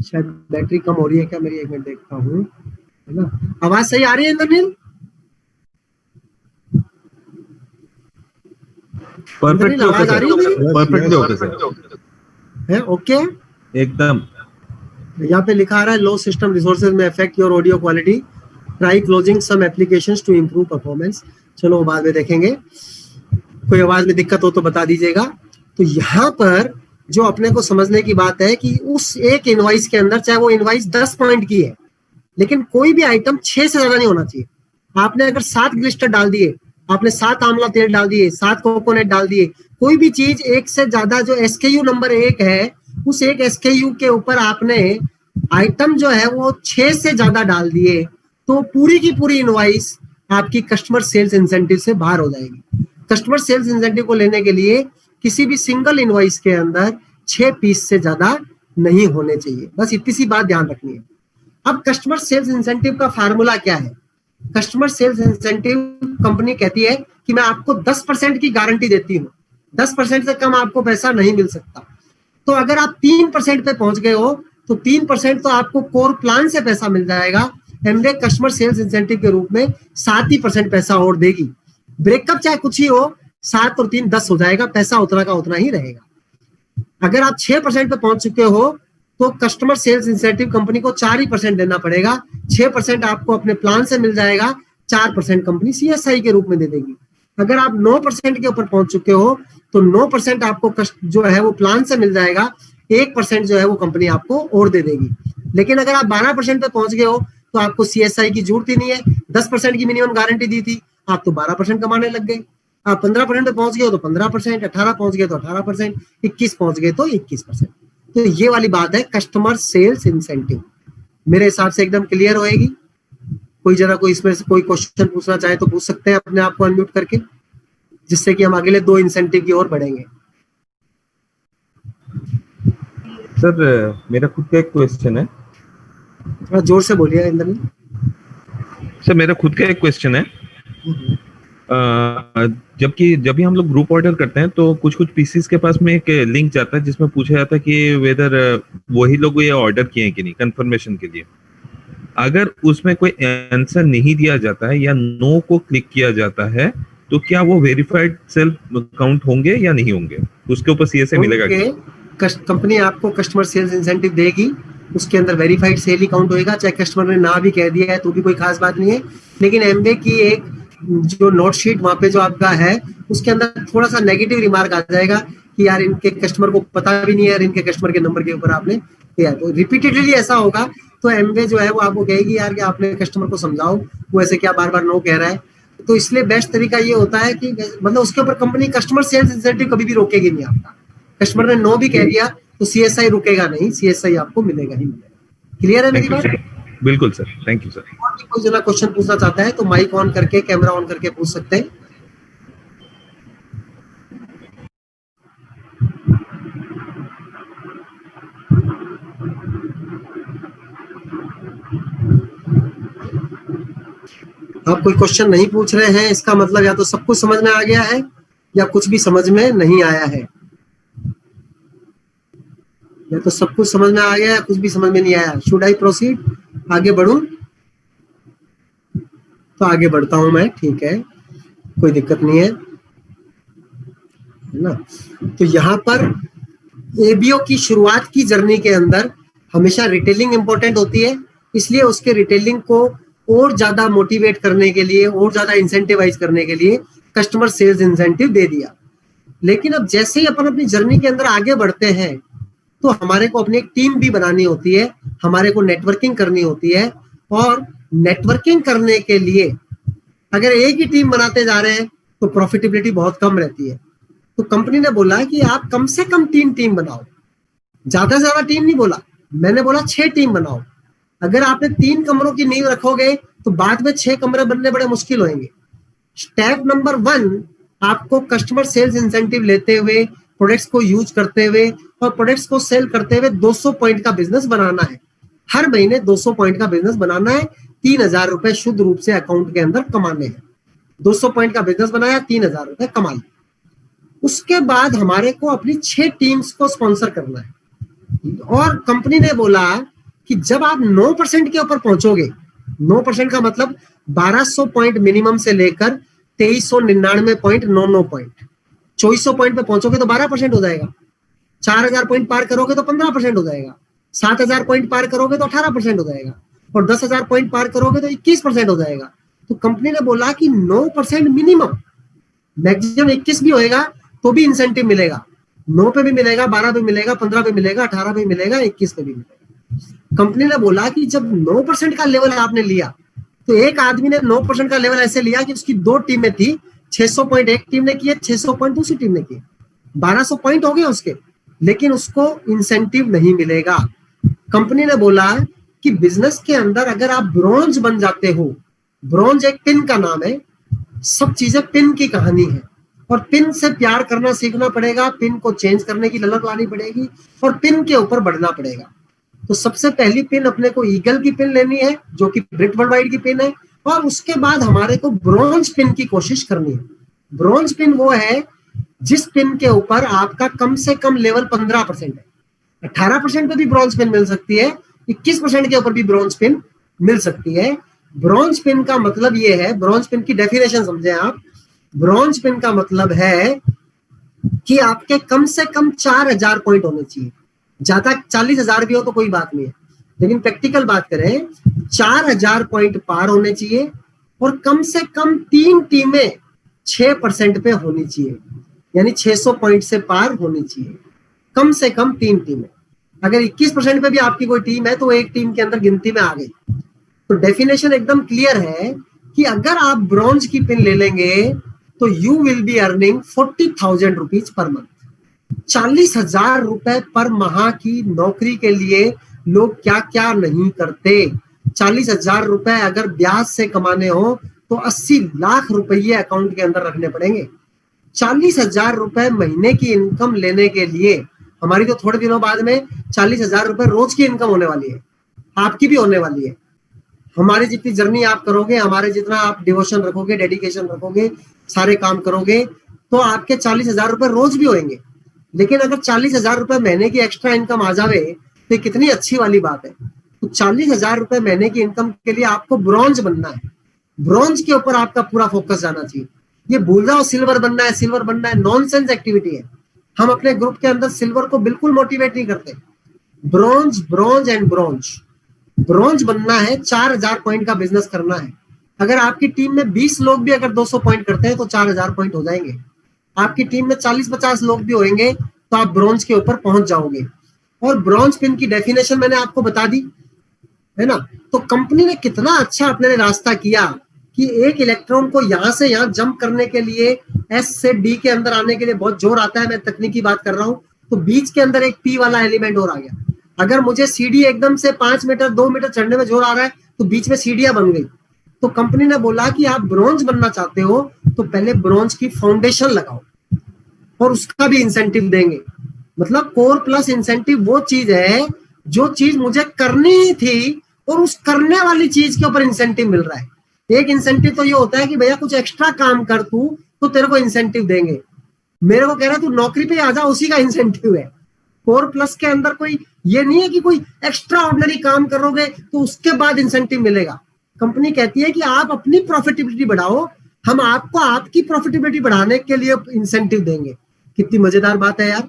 शायद बैटरी कम हो रही है क्या मेरी, एक मिनट देखता हूँ, है ना। आवाज सही आ रही है Indranil? Perfectly okay sir, perfectly okay sir, है ओके एकदम। यहाँ पे लिखा आ रहा है low system resources may affect your audio quality, try closing some applications to improve performance. चलो वो बाद में देखेंगे, कोई आवाज में दिक्कत हो तो बता दीजिएगा। तो यहाँ पर जो अपने को समझने की बात है कि उस एक इनवॉइस के अंदर, चाहे वो इनवॉइस 10 पॉइंट की है, लेकिन कोई भी आइटम 6 से ज्यादा नहीं होना चाहिए। आपने अगर 7 ग्लिस्टर डाल दिए, आपने 7 आंवला तेल डाल दिए, 7 कोकोनट डाल दिए, कोई भी चीज एक से ज्यादा, जो एसकेयू नंबर 1 है, उस एक एसकेयू के ऊपर आपने आइटम जो है वो 6 से ज्यादा डाल दिए, तो पूरी की पूरी इनवॉइस आपकी कस्टमर सेल्स इंसेंटिव से बाहर हो जाएगी। कस्टमर सेल्स इंसेंटिव को लेने के लिए किसी भी सिंगल इनवॉइस के अंदर 6 पीस से ज्यादा नहीं होने चाहिए, बस इतनी सी बात ध्यान रखनी है। अब कस्टमर सेल्स इंसेंटिव का फार्मूला क्या है? कस्टमर सेल्स इंसेंटिव कंपनी कहती है कि मैं आपको 10% की गारंटी देती हूँ, 10% से कम आपको पैसा नहीं मिल सकता। तो अगर आप 3% पे पहुंच गए हो तो 3% तो आपको कोर प्लान से पैसा मिल जाएगा। एमवे कस्टमर सेल्स इंसेंटिव के रूप में 7% पैसा और देगी। ब्रेकअप चाहे कुछ ही हो, 7 और 3 10 हो जाएगा, पैसा उतना का उतना ही रहेगा। अगर आप 6% पे पहुंच चुके हो तो कस्टमर सेल्स इंसेंटिव कंपनी को 4% देना पड़ेगा। 6% आपको अपने प्लान से मिल जाएगा, 4% कंपनी सीएसआई के रूप में दे देगी। अगर आप 9% के ऊपर पहुंच चुके हो तो 9% आपको जो है वो प्लान से मिल जाएगा, 1% जो है वो कंपनी आपको और दे देगी। लेकिन अगर आप 12% पे पहुंच गए हो तो आपको सीएसआई की जरूरत ही नहीं है। 10% की मिनिमम गारंटी दी थी, आप तो 12% कमाने लग गए। आप 15% पे पहुंच गए हो तो 15%, 18 पहुंच गए तो 18%, 21 पहुंच गए तो 21%। तो ये वाली बात है कस्टमर सेल्स इंसेंटिव। मेरे हिसाब से एकदम क्लियर होएगी। कोई जरा कोई इसमें से कोई क्वेश्चन पूछना चाहे तो पूछ सकते हैं अपने आप को अनम्यूट करके, जिससे कि हम अगले 2 इंसेंटिव की ओर बढ़ेंगे। सर मेरा खुद का एक क्वेश्चन है, थोड़ा जोर से बोलिए इंद्रनील। सर मेरा खुद का एक क्वेश्चन है। जब भी हम लोग ग्रुप ऑर्डर करते हैं तो कुछ पीसीस के पास में एक लिंक जाता है जिसमें पूछा जाता है कि वेदर वही लोग ये ऑर्डर किए हैं कि नहीं, कंफर्मेशन के लिए। अगर उसमें कोई आंसर नहीं दिया जाता है या नो को क्लिक किया जाता है तो क्या वो वेरीफाइड सेल काउंट होंगे या नहीं होंगे? उसके ऊपर सीएसए मिलेगा क्या? कंपनी आपको कस्टमर सेल्स इंसेंटिव देगी, उसके अंदर वेरीफाइड सेल ही काउंट होएगा, चाहे कस्टमर ने ना भी कह दिया है तो भी कोई खास बात नहीं है। लेकिन एमवे की एक जो नोट शीट वहां पे जो आपका है उसके अंदर थोड़ा सा नेगेटिव रिमार्क आ जाएगा कि यार इनके कस्टमर को पता भी नहीं है, यार इनके कस्टमर के नंबर के ऊपर आपने किया। तो रिपीटेडली ऐसा होगा तो एमवे जो है वो आपको कहेगी यार कि आपने कस्टमर को समझाओ, वो ऐसे क्या बार बार नो कह रहा है। तो इसलिए बेस्ट तरीका ये होता है कि मतलब उसके ऊपर कंपनी कस्टमर सेल्स इंसेंटिव कभी भी रोकेगी नहीं आपका। कस्टमर ने नो भी कह दिया तो सीएसआई रुकेगा नहीं, सीएसआई आपको मिलेगा ही मिलेगा। क्लियर है मेरी बात? बिल्कुल सर, थैंक यू सर। कोई जना क्वेश्चन पूछना चाहता है तो माइक ऑन करके, कैमरा ऑन करके पूछ सकते हैं। आप कोई क्वेश्चन नहीं पूछ रहे हैं, इसका मतलब या तो सब कुछ समझ में आ गया है या कुछ भी समझ में नहीं आया है। या तो सब कुछ समझ में आ गया या कुछ भी समझ में नहीं आया। Should I proceed? आगे बढ़ूं? तो आगे बढ़ता हूं मैं, ठीक है, कोई दिक्कत नहीं है ना। तो यहाँ पर एबीओ की शुरुआत की जर्नी के अंदर हमेशा रिटेलिंग इंपॉर्टेंट होती है, इसलिए उसके रिटेलिंग को और ज्यादा मोटिवेट करने के लिए, और ज्यादा इंसेंटिवाइज करने के लिए कस्टमर सेल्स इंसेंटिव दे दिया। लेकिन अब जैसे ही अपन अपनी जर्नी के अंदर आगे बढ़ते हैं तो हमारे को अपनी एक टीम भी बनानी होती है, हमारे को नेटवर्किंग करनी होती है, और नेटवर्किंग करने के लिए अगर एक ही टीम बनाते जा रहे हैं तो प्रॉफिटेबिलिटी बहुत कम रहती है। तो कंपनी ने बोला कि आप कम से कम 3 टीम बनाओ, ज्यादा से ज्यादा टीम नहीं बोला, मैंने बोला 6 टीम बनाओ। अगर आपने 3 कमरों की नींव रखोगे तो बाद में 6 कमरे बनने बड़े मुश्किल होंगे। स्टेप नंबर 1, आपको कस्टमर सेल्स इंसेंटिव लेते हुए, प्रोडक्ट्स को यूज करते हुए और प्रोडक्ट्स को सेल करते हुए 200 पॉइंट का बिजनेस बनाना है। हर महीने 200 पॉइंट का बिजनेस बनाना है, 3000 रुपए शुद्ध रूप से अकाउंट के अंदर कमाने हैं। 200 पॉइंट का बिजनेस बनाया, 3000 रुपए कमा लिए। उसके बाद हमारे को अपनी 6 टीम्स को स्पॉन्सर करना है, और कंपनी ने बोला कि जब आप 9% के ऊपर पहुंचोगे, 9% का मतलब 1200 पॉइंट मिनिमम से लेकर 2399.99 पॉइंट, 2400 पॉइंट पे पहुंचोगे तो 12% हो जाएगा, 4000 पॉइंट पार करोगे तो 15% हो जाएगा, 7000 पॉइंट पार करोगे तो 18% हो जाएगा, और 10,000 पॉइंट पार करोगे तो 21% हो जाएगा। तो कंपनी ने बोला कि 9% मिनिमम, मैक्सिमम 21 भी होएगा तो भी इंसेंटिव मिलेगा, 9 पे भी मिलेगा, 12 पे मिलेगा, 15 पे मिलेगा, 18 पे मिलेगा, 21 पे भी मिलेगा। कंपनी ने बोला कि जब 9% का लेवल आपने लिया, तो एक आदमी ने 9% का लेवल ऐसे लिया कि उसकी 2 टीमें थी, 600 पॉइंट एक टीम ने किए, 600 पॉइंट दूसरी टीम ने किए, 1200 पॉइंट हो गए उसके, लेकिन उसको इंसेंटिव नहीं मिलेगा। कंपनी ने बोला कि बिजनेस के अंदर अगर आप ब्रॉन्ज बन जाते हो, ब्रॉन्ज एक पिन का नाम है, सब चीजें पिन की कहानी है, और पिन से प्यार करना सीखना पड़ेगा, पिन को चेंज करने की ललक लानी पड़ेगी, और पिन के ऊपर बढ़ना पड़ेगा। तो सबसे पहली पिन अपने को ईगल की पिन लेनी है, जो कि ब्रिट वर्ल्ड वाइड की पिन है, और उसके बाद हमारे को ब्रॉन्ज पिन की कोशिश करनी है। ब्रॉन्ज पिन वो है जिस पिन के ऊपर आपका कम से कम लेवल 15% है। 18% पे भी ब्रॉन्ज पिन मिल सकती है, 21% के ऊपर भी ब्रॉन्ज पिन मिल सकती है। ब्रॉन्ज पिन का मतलब ये है, ब्रॉन्ज पिन की डेफिनेशन समझे आप, ब्रॉन्ज पिन का मतलब है कि आपके कम से कम 4000 पॉइंट होने चाहिए, ज्यादा 40,000 भी हो तो कोई बात नहीं है, लेकिन प्रैक्टिकल बात करें 4000 पॉइंट पार होने चाहिए, और कम से कम 3 टीमें 6% पे होनी चाहिए, यानी 600 पॉइंट से पार होनी चाहिए, कम से कम 3 टीमें। अगर 21% पे भी आपकी कोई टीम है तो एक टीम के अंदर गिनती में आ गई। तो डेफिनेशन एकदम क्लियर है कि अगर आप ब्रॉन्ज की पिन ले लेंगे तो you will be earning 40,000 rupees per month. 40,000 रुपए पर माह की नौकरी के लिए लोग क्या क्या नहीं करते। 40,000 रुपए अगर ब्याज से कमाने हो तो 80 लाख रुपये अकाउंट के अंदर रखने पड़ेंगे। 40,000 रुपए महीने की इनकम लेने के लिए हमारी तो थोड़े दिनों बाद में 40,000 रुपए रोज की इनकम होने वाली है, आपकी भी होने वाली है। हमारी जितनी जर्नी आप करोगे, हमारे जितना आप डिवोशन रखोगे, डेडिकेशन रखोगे, सारे काम करोगे, तो आपके 40,000 रुपए रोज भी होंगे। लेकिन अगर 40,000 रुपए महीने की एक्स्ट्रा इनकम आ जावे तो कितनी अच्छी वाली बात है। तो 40,000 रुपए महीने की इनकम के लिए आपको ब्रॉन्ज बनना है, ब्रॉन्ज के ऊपर आपका पूरा फोकस जाना चाहिए। ये भूल जाओ सिल्वर बनना है, सिल्वर बनना है, नॉनसेंस एक्टिविटी है। हम अपने ग्रुप के अंदर सिल्वर को बिल्कुल मोटिवेट नहीं करते। Bronze, bronze and bronze. Bronze बनना है, 4000 पॉइंट का बिजनेस करना है। अगर आपकी टीम में 20 लोग भी अगर 200 पॉइंट करते हैं तो 4000 पॉइंट हो जाएंगे। आपकी टीम में 40-50 लोग भी होंगे तो आप ब्रॉन्ज के ऊपर पहुंच जाओगे। और ब्रॉन्ज पिन की डेफिनेशन मैंने आपको बता दी है ना। तो कंपनी ने कितना अच्छा अपने लिए रास्ता किया कि एक इलेक्ट्रॉन को यहां से यहां जंप करने के लिए, एस से डी के अंदर आने के लिए बहुत जोर आता है। मैं तकनीकी बात कर रहा हूं, तो बीच के अंदर एक पी वाला एलिमेंट और आ गया। अगर मुझे सीढ़ी एकदम से 5 मीटर 2 मीटर चढ़ने में जोर आ रहा है तो बीच में सीढ़ियां बन गई। तो कंपनी ने बोला कि आप ब्रॉन्ज बनना चाहते हो तो पहले ब्रॉन्ज की फाउंडेशन लगाओ, और उसका भी इंसेंटिव देंगे। मतलब कोर प्लस इंसेंटिव वो चीज है जो चीज मुझे करनी थी और उस करने वाली चीज के ऊपर इंसेंटिव मिल रहा है। एक इंसेंटिव तो ये होता है कि भैया कुछ एक्स्ट्रा काम कर तू तो तेरे को इंसेंटिव देंगे। मेरे को कह रहा है तू नौकरी पे आ जा, उसी का इंसेंटिव है। कोर प्लस के अंदर कोई ये नहीं है कि कोई एक्स्ट्रा ऑर्डिनरी काम करोगे तो उसके बाद इंसेंटिव मिलेगा। कंपनी कहती है कि आप अपनी प्रॉफिटेबिलिटी बढ़ाओ, हम आपको आपकी प्रॉफिटेबिलिटी बढ़ाने के लिए इंसेंटिव देंगे। कितनी मजेदार बात है यार,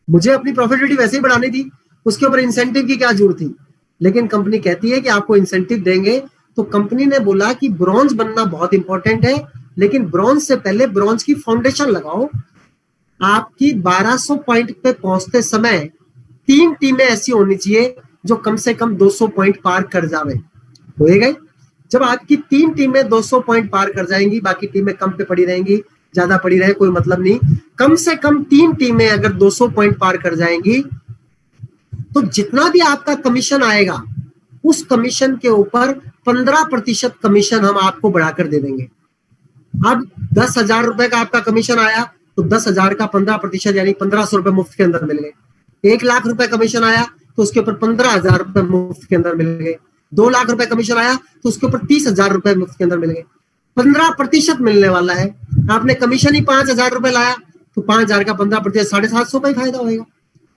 मुझे अपनी प्रॉफिटेबिलिटी वैसे ही बढ़ानी थी, उसके ऊपर इंसेंटिव की क्या जरूरत थी। लेकिन कंपनी कहती है कि आपको इंसेंटिव देंगे। तो कंपनी ने बोला कि ब्रॉन्ज बनना बहुत इंपॉर्टेंट है, लेकिन ब्रॉन्ज से पहले ब्रॉन्ज की फाउंडेशन लगाओ। आपकी 1200 पॉइंट पे पहुंचते समय 3 टीमें ऐसी होनी चाहिए जो कम से कम 200 पॉइंट पार कर जावे। हो गए? जब आपकी 3 टीमें 200 पॉइंट पार कर जाएंगी, बाकी टीमें कम पे पड़ी रहेंगी, ज्यादा पड़ी रहे कोई मतलब नहीं, कम से कम 3 टीमें अगर 200 पॉइंट पार कर जाएंगी तो जितना भी आपका कमीशन आएगा उस कमीशन के ऊपर 15% कमीशन हम आपको बढ़ाकर दे देंगे। अब 10,000 रुपए का आपका कमीशन आया तो 10,000 का 15% यानी 1,500 रुपए मुफ्त के अंदर मिल गए। 1 लाख रुपए कमीशन आया तो उसके ऊपर 15,000 रुपए मुफ्त के अंदर मिल गए। 2 लाख रुपए कमीशन आया तो उसके ऊपर 30,000 रुपए मुफ्त के अंदर मिल गए। 15% मिलने वाला है। आपने कमीशन ही 5,000 रुपए लाया तो 5,000 का 15% 750 का ही फायदा होगा।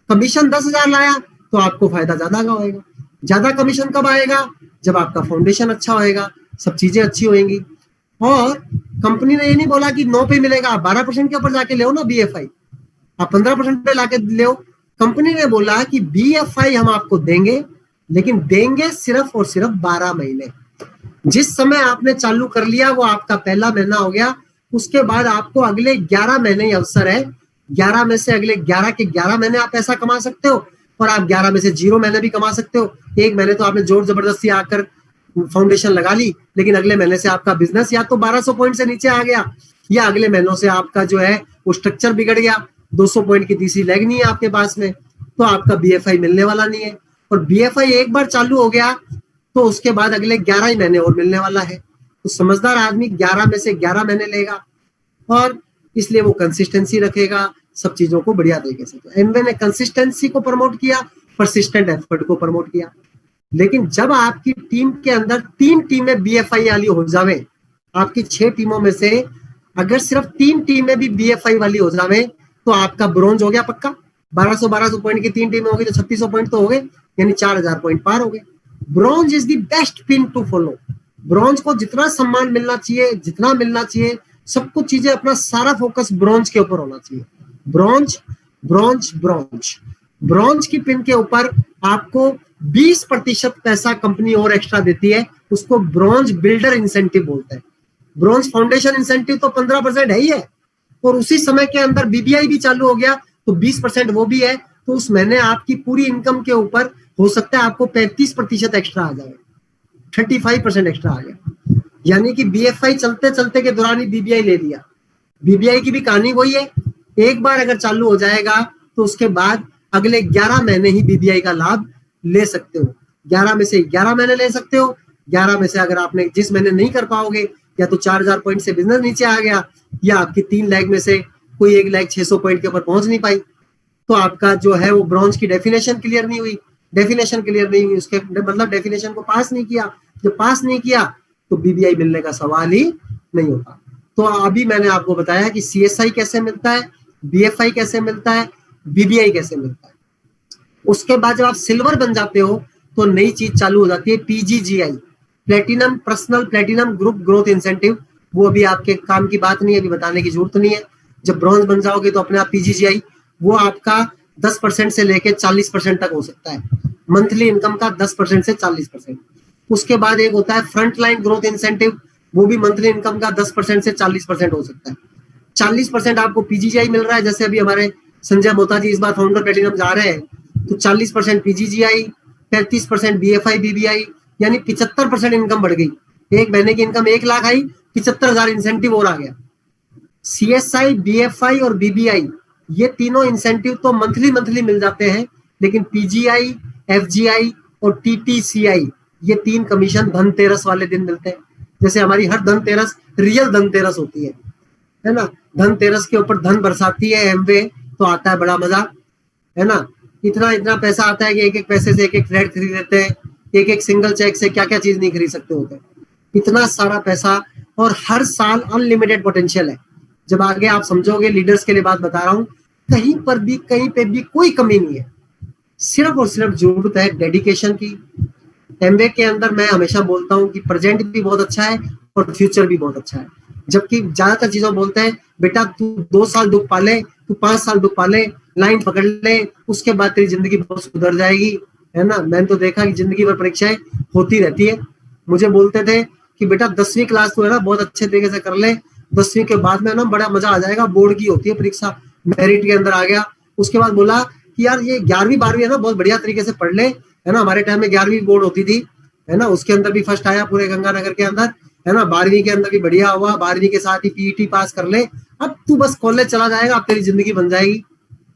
कमीशन 10,000 लाया तो आपको फायदा ज्यादा का होगा। ज्यादा कमीशन कब आएगा? जब आपका फाउंडेशन अच्छा होएगा, सब चीजें अच्छी होंगी। और कंपनी ने ये नहीं बोला कि 9 पे मिलेगा, आप 12% के ऊपर जाके ले ना BFI, आप 15% पे लाके ले। कंपनी ने बोला कि BFI हम आपको देंगे, लेकिन देंगे सिर्फ और सिर्फ 12 महीने। जिस समय आपने चालू कर लिया वो आपका पहला महीना हो गया, उसके बाद आपको अगले 11 महीने ही अवसर है। 11 में से अगले 11 के 11 महीने आप पैसा कमा सकते हो, और आप 11 में से 0 महीने भी कमा सकते हो। एक महीने तो आपने जोर जबरदस्ती आकर फाउंडेशन लगा ली, लेकिन अगले महीने से आपका बिजनेस या तो 1200 पॉइंट से नीचे आ गया, या अगले महीनों से आपका जो है वो स्ट्रक्चर बिगड़ गया, 200 पॉइंट की तीसरी लेग नहीं है आपके पास में, तो आपका BFI मिलने वाला नहीं है। और BFI एक बार चालू हो गया तो उसके बाद अगले 11 ही महीने और मिलने वाला है। तो समझदार आदमी 11 में से 11 महीने लेगा, और इसलिए वो कंसिस्टेंसी रखेगा, सब चीजों को बढ़िया तरीके से। एमवे ने कंसिस्टेंसी को प्रमोट किया, परसिस्टेंट एफर्ट को प्रमोट किया। लेकिन जब आपकी टीम के अंदर 3 टीमें BFI वाली हो जावे, आपकी 6 टीमों में से अगर सिर्फ 3 टीमें भी BFI वाली हो जावे तो आपका ब्रॉन्ज हो गया पक्का। 1200 पॉइंट की 3 टीमें होगी तो 3600 पॉइंट तो हो गए, यानी 4,000 पॉइंट पार हो गए। Bronze is the best pin to follow. Bronze को जितना सम्मान मिलना चाहिए, जितना मिलना चाहिए, सब कुछ चीजें, अपना सारा फोकस ब्रॉन्ज के ऊपर होना चाहिए। ब्रॉन्ज ब्रॉन्ज ब्रॉन्ज ब्रॉन्ज की पिन के ऊपर आपको 20% पैसा कंपनी और एक्स्ट्रा देती है, उसको ब्रॉन्ज बिल्डर इंसेंटिव बोलते हैं। ब्रॉन्ज फाउंडेशन इंसेंटिव तो 15% है ही है, और उसी समय के अंदर BBI भी चालू हो गया तो 20% वो भी है। तो उस महीने आपकी पूरी इनकम के ऊपर हो सकता है आपको 35% एक्स्ट्रा आ जाए, 35% एक्स्ट्रा आ गया। यानी कि BFI चलते चलते के दौरान ही BBI ले लिया। BBI की भी कहानी वही है, एक बार अगर चालू हो जाएगा तो उसके बाद अगले 11 महीने ही BBI का लाभ ले सकते हो। 11 में से 11 महीने ले सकते हो। 11 में से अगर आपने जिस महीने नहीं कर पाओगे, या तो 4,000 पॉइंट से बिजनेस नीचे आ गया, या आपकी 3 लेग में से कोई एक लेग 600 पॉइंट के ऊपर पहुंच नहीं पाई, तो आपका जो है वो ब्रॉन्ज की डेफिनेशन क्लियर नहीं हुई। डेफिनेशन क्लियर नहीं हुई उसके मतलब डेफिनेशन को पास नहीं किया। जब पास नहीं किया तो BBI मिलने का सवाल ही नहीं होता। तो अभी मैंने आपको बताया कि CSI कैसे मिलता है, BFI कैसे मिलता है, BBI कैसे मिलता है। उसके बाद जब आप सिल्वर बन जाते हो तो नई चीज चालू हो जाती है, PGGI, platinum personal platinum group growth incentive. वो अभी आपके काम की बात नहीं है, अभी बताने की जरूरत नहीं है। जब ब्रॉन्ज बन जाओगे तो अपने आप PGGI वो आपका 10% से लेके 40% तक हो सकता है, मंथली इनकम का 10% से 40%। उसके बाद एक होता है फ्रंट लाइन ग्रोथ इंसेंटिव, वो भी मंथली इनकम का 10% से 40% हो सकता है। 40% आपको PGGI मिल रहा है, जैसे अभी हमारे संजय मोता जी इस बार फाउंडर प्लेटिनम जा रहे हैं, तो 40% PGGI, 35% BFI BBI, यानी 75% इनकम बढ़ गई। एक महीने की इनकम 1 लाख आई, 75,000 इंसेंटिव और आ गया। CSI, BFI और BBI ये तीनों इंसेंटिव तो मंथली मिल जाते हैं, लेकिन PGI, FGI और TTCI ये 3 कमीशन धनतेरस वाले दिन मिलते हैं। जैसे हमारी हर धनतेरस रियल धनतेरस होती है ना। धनतेरस के ऊपर धन बरसाती है एमवे, तो आता है बड़ा मजा, है ना। इतना पैसा आता है कि एक पैसे से एक फ्लैट खरीद लेते हैं, एक सिंगल चेक से क्या क्या चीज नहीं खरीद सकते होते। इतना सारा पैसा, और हर साल अनलिमिटेड पोटेंशियल है। जब आगे आप समझोगे, लीडर्स के लिए बात बता रहा हूँ, कहीं पे भी कोई कमी नहीं है। सिर्फ और सिर्फ जरूरत है डेडिकेशन की, एमवे के अंदर मैं हमेशा बोलता हूँ कि प्रेजेंट भी बहुत अच्छा है और फ्यूचर भी बहुत अच्छा है, जबकि ज्यादातर चीजों बोलते हैं बेटा तू 2 साल दुख पाले, तू 5 साल दुख पाले, लाइन पकड़ ले, उसके बाद तेरी जिंदगी बहुत सुधर जाएगी, है ना। मैंने तो देखा कि जिंदगी भर परीक्षाएं होती रहती है। मुझे बोलते थे कि बेटा 10वीं क्लास तो है ना बहुत अच्छे तरीके से कर ले, 10वीं के बाद में ना बड़ा मजा आ जाएगा, बोर्ड की होती है परीक्षा, मेरिट के अंदर आ गया। उसके बाद बोला कि यार ये 11वीं 12वीं है ना बहुत बढ़िया तरीके से पढ़ ले, है ना। हमारे टाइम में 11वीं बोर्ड होती थी, है ना, उसके अंदर भी फर्स्ट आया पूरे गंगानगर के अंदर, है ना। 12वीं के अंदर भी बढ़िया हुआ, 12वीं के साथ ही पीईटी पास कर ले, अब तू बस कॉलेज चला जाएगा, अब तेरी जिंदगी बन जाएगी।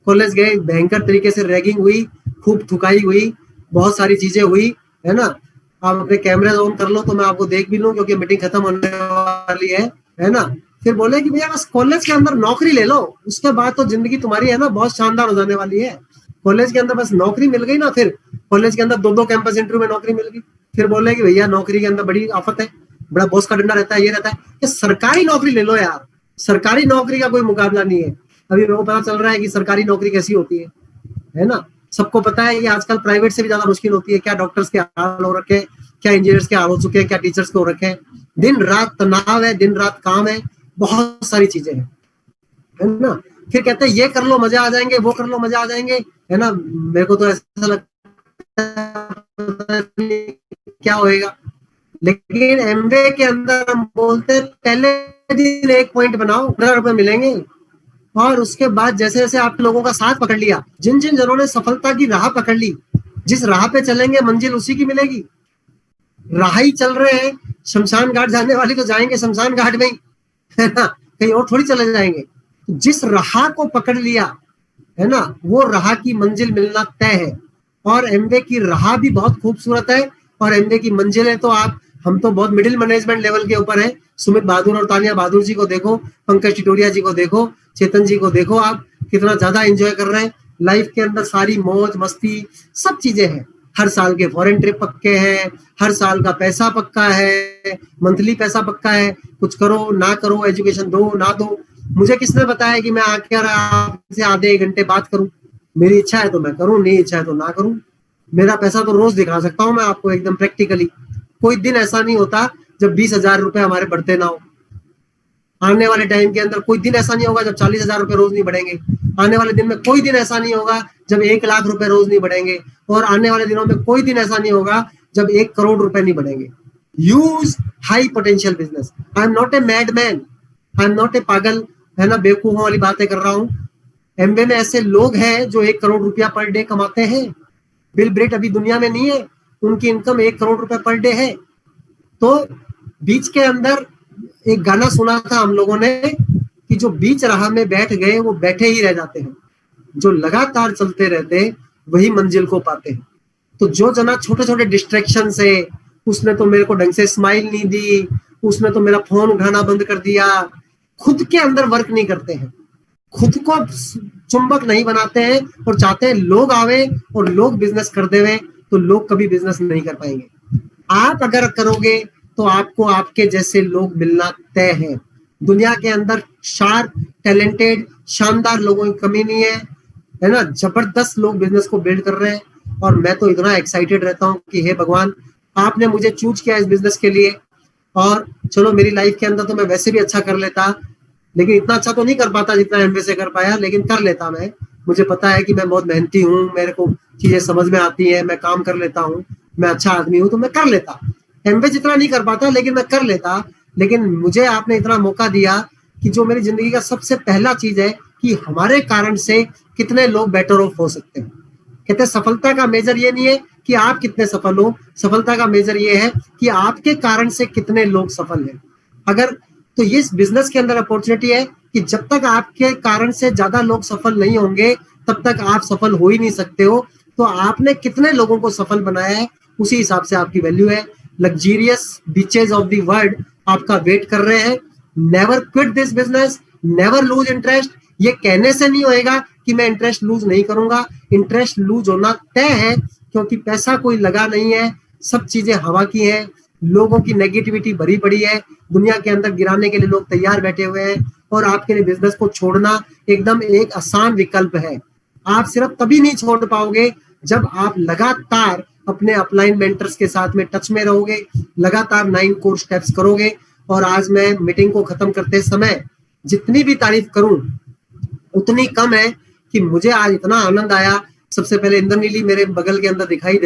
कॉलेज गए, भयंकर तरीके से रैगिंग हुई, खूब थुकाई हुई, बहुत सारी चीजें हुई, है ना। आप अपने कैमरे ऑन कर लो तो मैं आपको देख भी लूं क्योंकि मीटिंग खत्म होने वाली है ना। फिर बोले कि भैया बस कॉलेज के अंदर नौकरी ले लो, उसके बाद तो जिंदगी तुम्हारी है ना बहुत शानदार हो जाने वाली है। कॉलेज के अंदर बस नौकरी मिल गई ना, फिर कॉलेज के अंदर 2-2 कैंपस इंटरव्यू में नौकरी मिल गई। फिर बोले कि भैया नौकरी के अंदर बड़ी आफत है, बड़ा बॉस का डंडा रहता है, ये रहता है कि सरकारी नौकरी ले लो यार, सरकारी नौकरी का कोई मुकाबला नहीं है। अभी मेरे को पता चल रहा है कि सरकारी नौकरी कैसी होती है ना। सबको पता है कि आजकल प्राइवेट से भी ज्यादा मुश्किल होती है। क्या डॉक्टर्स के हाल हो रखे हैं, क्या इंजीनियर्स के हाल हो चुके हैं, क्या टीचर्स के हो रखे हैं। दिन रात तनाव है, दिन रात काम है, बहुत सारी चीजें हैं, है ना। फिर कहते हैं ये कर लो मजा आ जाएंगे, वो कर लो मजा आ जाएंगे, है ना। मेरे को तो ऐसा लगता है क्या होएगा, लेकिन एमवे के अंदर हम बोलते हैं पहले दिन 1 पॉइंट बनाओ, 15 रुपए मिलेंगे, और उसके बाद जैसे जैसे आप लोगों का साथ पकड़ लिया, जिन जिन जनों ने सफलता की राह पकड़ ली, जिस राह पे चलेंगे मंजिल उसी की मिलेगी। राह ही चल रहे हैं, शमशान घाट जाने वाले तो जाएंगे शमशान घाट में ही, है ना, कहीं और थोड़ी चले जाएंगे। जिस राह को पकड़ लिया, है ना, वो राह की मंजिल मिलना तय है। और एमवे की राह भी बहुत खूबसूरत है और एमवे की मंजिल तो आप, हम तो बहुत मिडिल मैनेजमेंट लेवल के ऊपर है। सुमित बहादुर और तानिया बहादुर जी को देखो, पंकज टिटोरिया जी को देखो, चेतन जी को देखो, आप कितना ज्यादा एंजॉय कर रहे हैं लाइफ के अंदर, सारी मौज मस्ती सब चीजें हैं। हर साल के फॉरेन ट्रिप पक्के हैं, हर साल का पैसा पक्का है, मंथली पैसा पक्का है, कुछ करो ना करो, एजुकेशन दो ना दो। मुझे किसने बताया कि मैं आकर आपसे आधे 1 घंटे बात करूं? मेरी इच्छा है तो मैं करूं, नहीं इच्छा है तो ना करूं। मेरा पैसा तो रोज दिखा सकता हूं मैं आपको एकदम प्रैक्टिकली। कोई दिन ऐसा नहीं होता जब 20,000 रुपए हमारे बढ़ते ना हो। आने वाले टाइम के अंदर कोई दिन ऐसा नहीं होगा जब 40,000 रुपए रोज नहीं बढ़ेंगे। आने वाले दिन में कोई दिन ऐसा नहीं होगा जब 1 लाख रुपए रोज नहीं बढ़ेंगे। और आने वाले दिनों में कोई दिन ऐसा नहीं होगा जब 1 करोड़ रुपए नहीं बढ़ेंगे। Use high potential business. I am not a mad man, I am not a पागल, है ना, बेवकूफों वाली बातें कर रहा हूँ। एमवे में ऐसे लोग हैं जो 1 करोड़ रुपया पर डे कमाते हैं। बिल ब्रेट अभी दुनिया में नहीं है, उनकी इनकम 1 करोड़ रुपए पर डे है। तो बीच के अंदर एक गाना सुना था हम लोगों ने कि जो बीच राह में बैठ गए वो बैठे ही रह जाते हैं, जो लगातार चलते रहते वही मंजिल को पाते हैं। तो जो जना छोटे छोटे डिस्ट्रैक्शन से, उसने तो मेरे को ढंग से स्माइल नहीं दी, उसने तो मेरा फोन उठाना बंद कर दिया, खुद के अंदर वर्क नहीं करते हैं, खुद को चुंबक नहीं बनाते हैं और चाहते हैं लोग आवे और लोग बिजनेस कर देवे, तो लोग कभी बिजनेस नहीं कर पाएंगे। आप अगर करोगे तो आपको आपके जैसे लोग मिलना तय है। दुनिया के अंदर शार्प, टैलेंटेड, शानदार लोगों की कमी नहीं है ना। जबरदस्त लोग बिजनेस को बिल्ड कर रहे हैं और मैं तो इतना एक्साइटेड रहता हूँ कि हे भगवान, आपने मुझे चूज किया इस बिजनेस के लिए। और चलो मेरी लाइफ के अंदर तो मैं वैसे भी अच्छा कर लेता, लेकिन इतना अच्छा तो नहीं कर पाता जितना एमवे से कर पाया, लेकिन कर लेता मैं। मुझे पता है कि मैं बहुत मेहनती हूँ, मेरे को चीजें समझ में आती है, मैं काम कर लेता हूँ, मैं अच्छा आदमी हूँ, तो मैं कर लेता। एमवे जितना नहीं कर पाता लेकिन मैं कर लेता। लेकिन मुझे आपने इतना मौका दिया कि जो मेरी जिंदगी का सबसे पहला चीज है कि हमारे कारण से कितने लोग बेटर ऑफ हो सकते हैं। कहते हैं सफलता का मेजर ये नहीं है कि आप कितने सफल हो, सफलता का मेजर ये है कि आपके कारण से कितने लोग सफल हैं। अगर तो ये बिजनेस के अंदर अपॉर्चुनिटी है कि जब तक आपके कारण से ज्यादा लोग सफल नहीं होंगे तब तक आप सफल हो ही नहीं सकते हो। तो आपने कितने लोगों को सफल बनाया है उसी हिसाब से आपकी वैल्यू है। Luxurious beaches of the world आपका वेट कर रहे हैं। Never quit this business, never lose interest. ये कहने से नहीं होएगा कि मैं इंटरेस्ट लूज नहीं करूंगा, इंटरेस्ट लूज होना तय है, क्योंकि पैसा कोई लगा नहीं है, सब चीजें हवा की हैं। लोगों की नेगेटिविटी भरी पड़ी है, दुनिया के अंदर गिराने के लिए लोग तैयार बैठे हुए हैं, और आपके लिए बिजनेस को छोड़ना एकदम एक आसान विकल्प है। आप सिर्फ तभी नहीं छोड़ पाओगे जब आप लगातार अपने अपलाइन मेंटर्स के साथ में टच में रहोगे, लगातार 9 कोर स्टेप्स करोगे। और आज मैं मीटिंग को खत्म करते समय जितनी भी तारीफ करूं उतनी कम है कि मुझे आज इतना आनंद आया। सबसे पहले इंद्रनीली मेरे बगल के अंदर दिखाई दे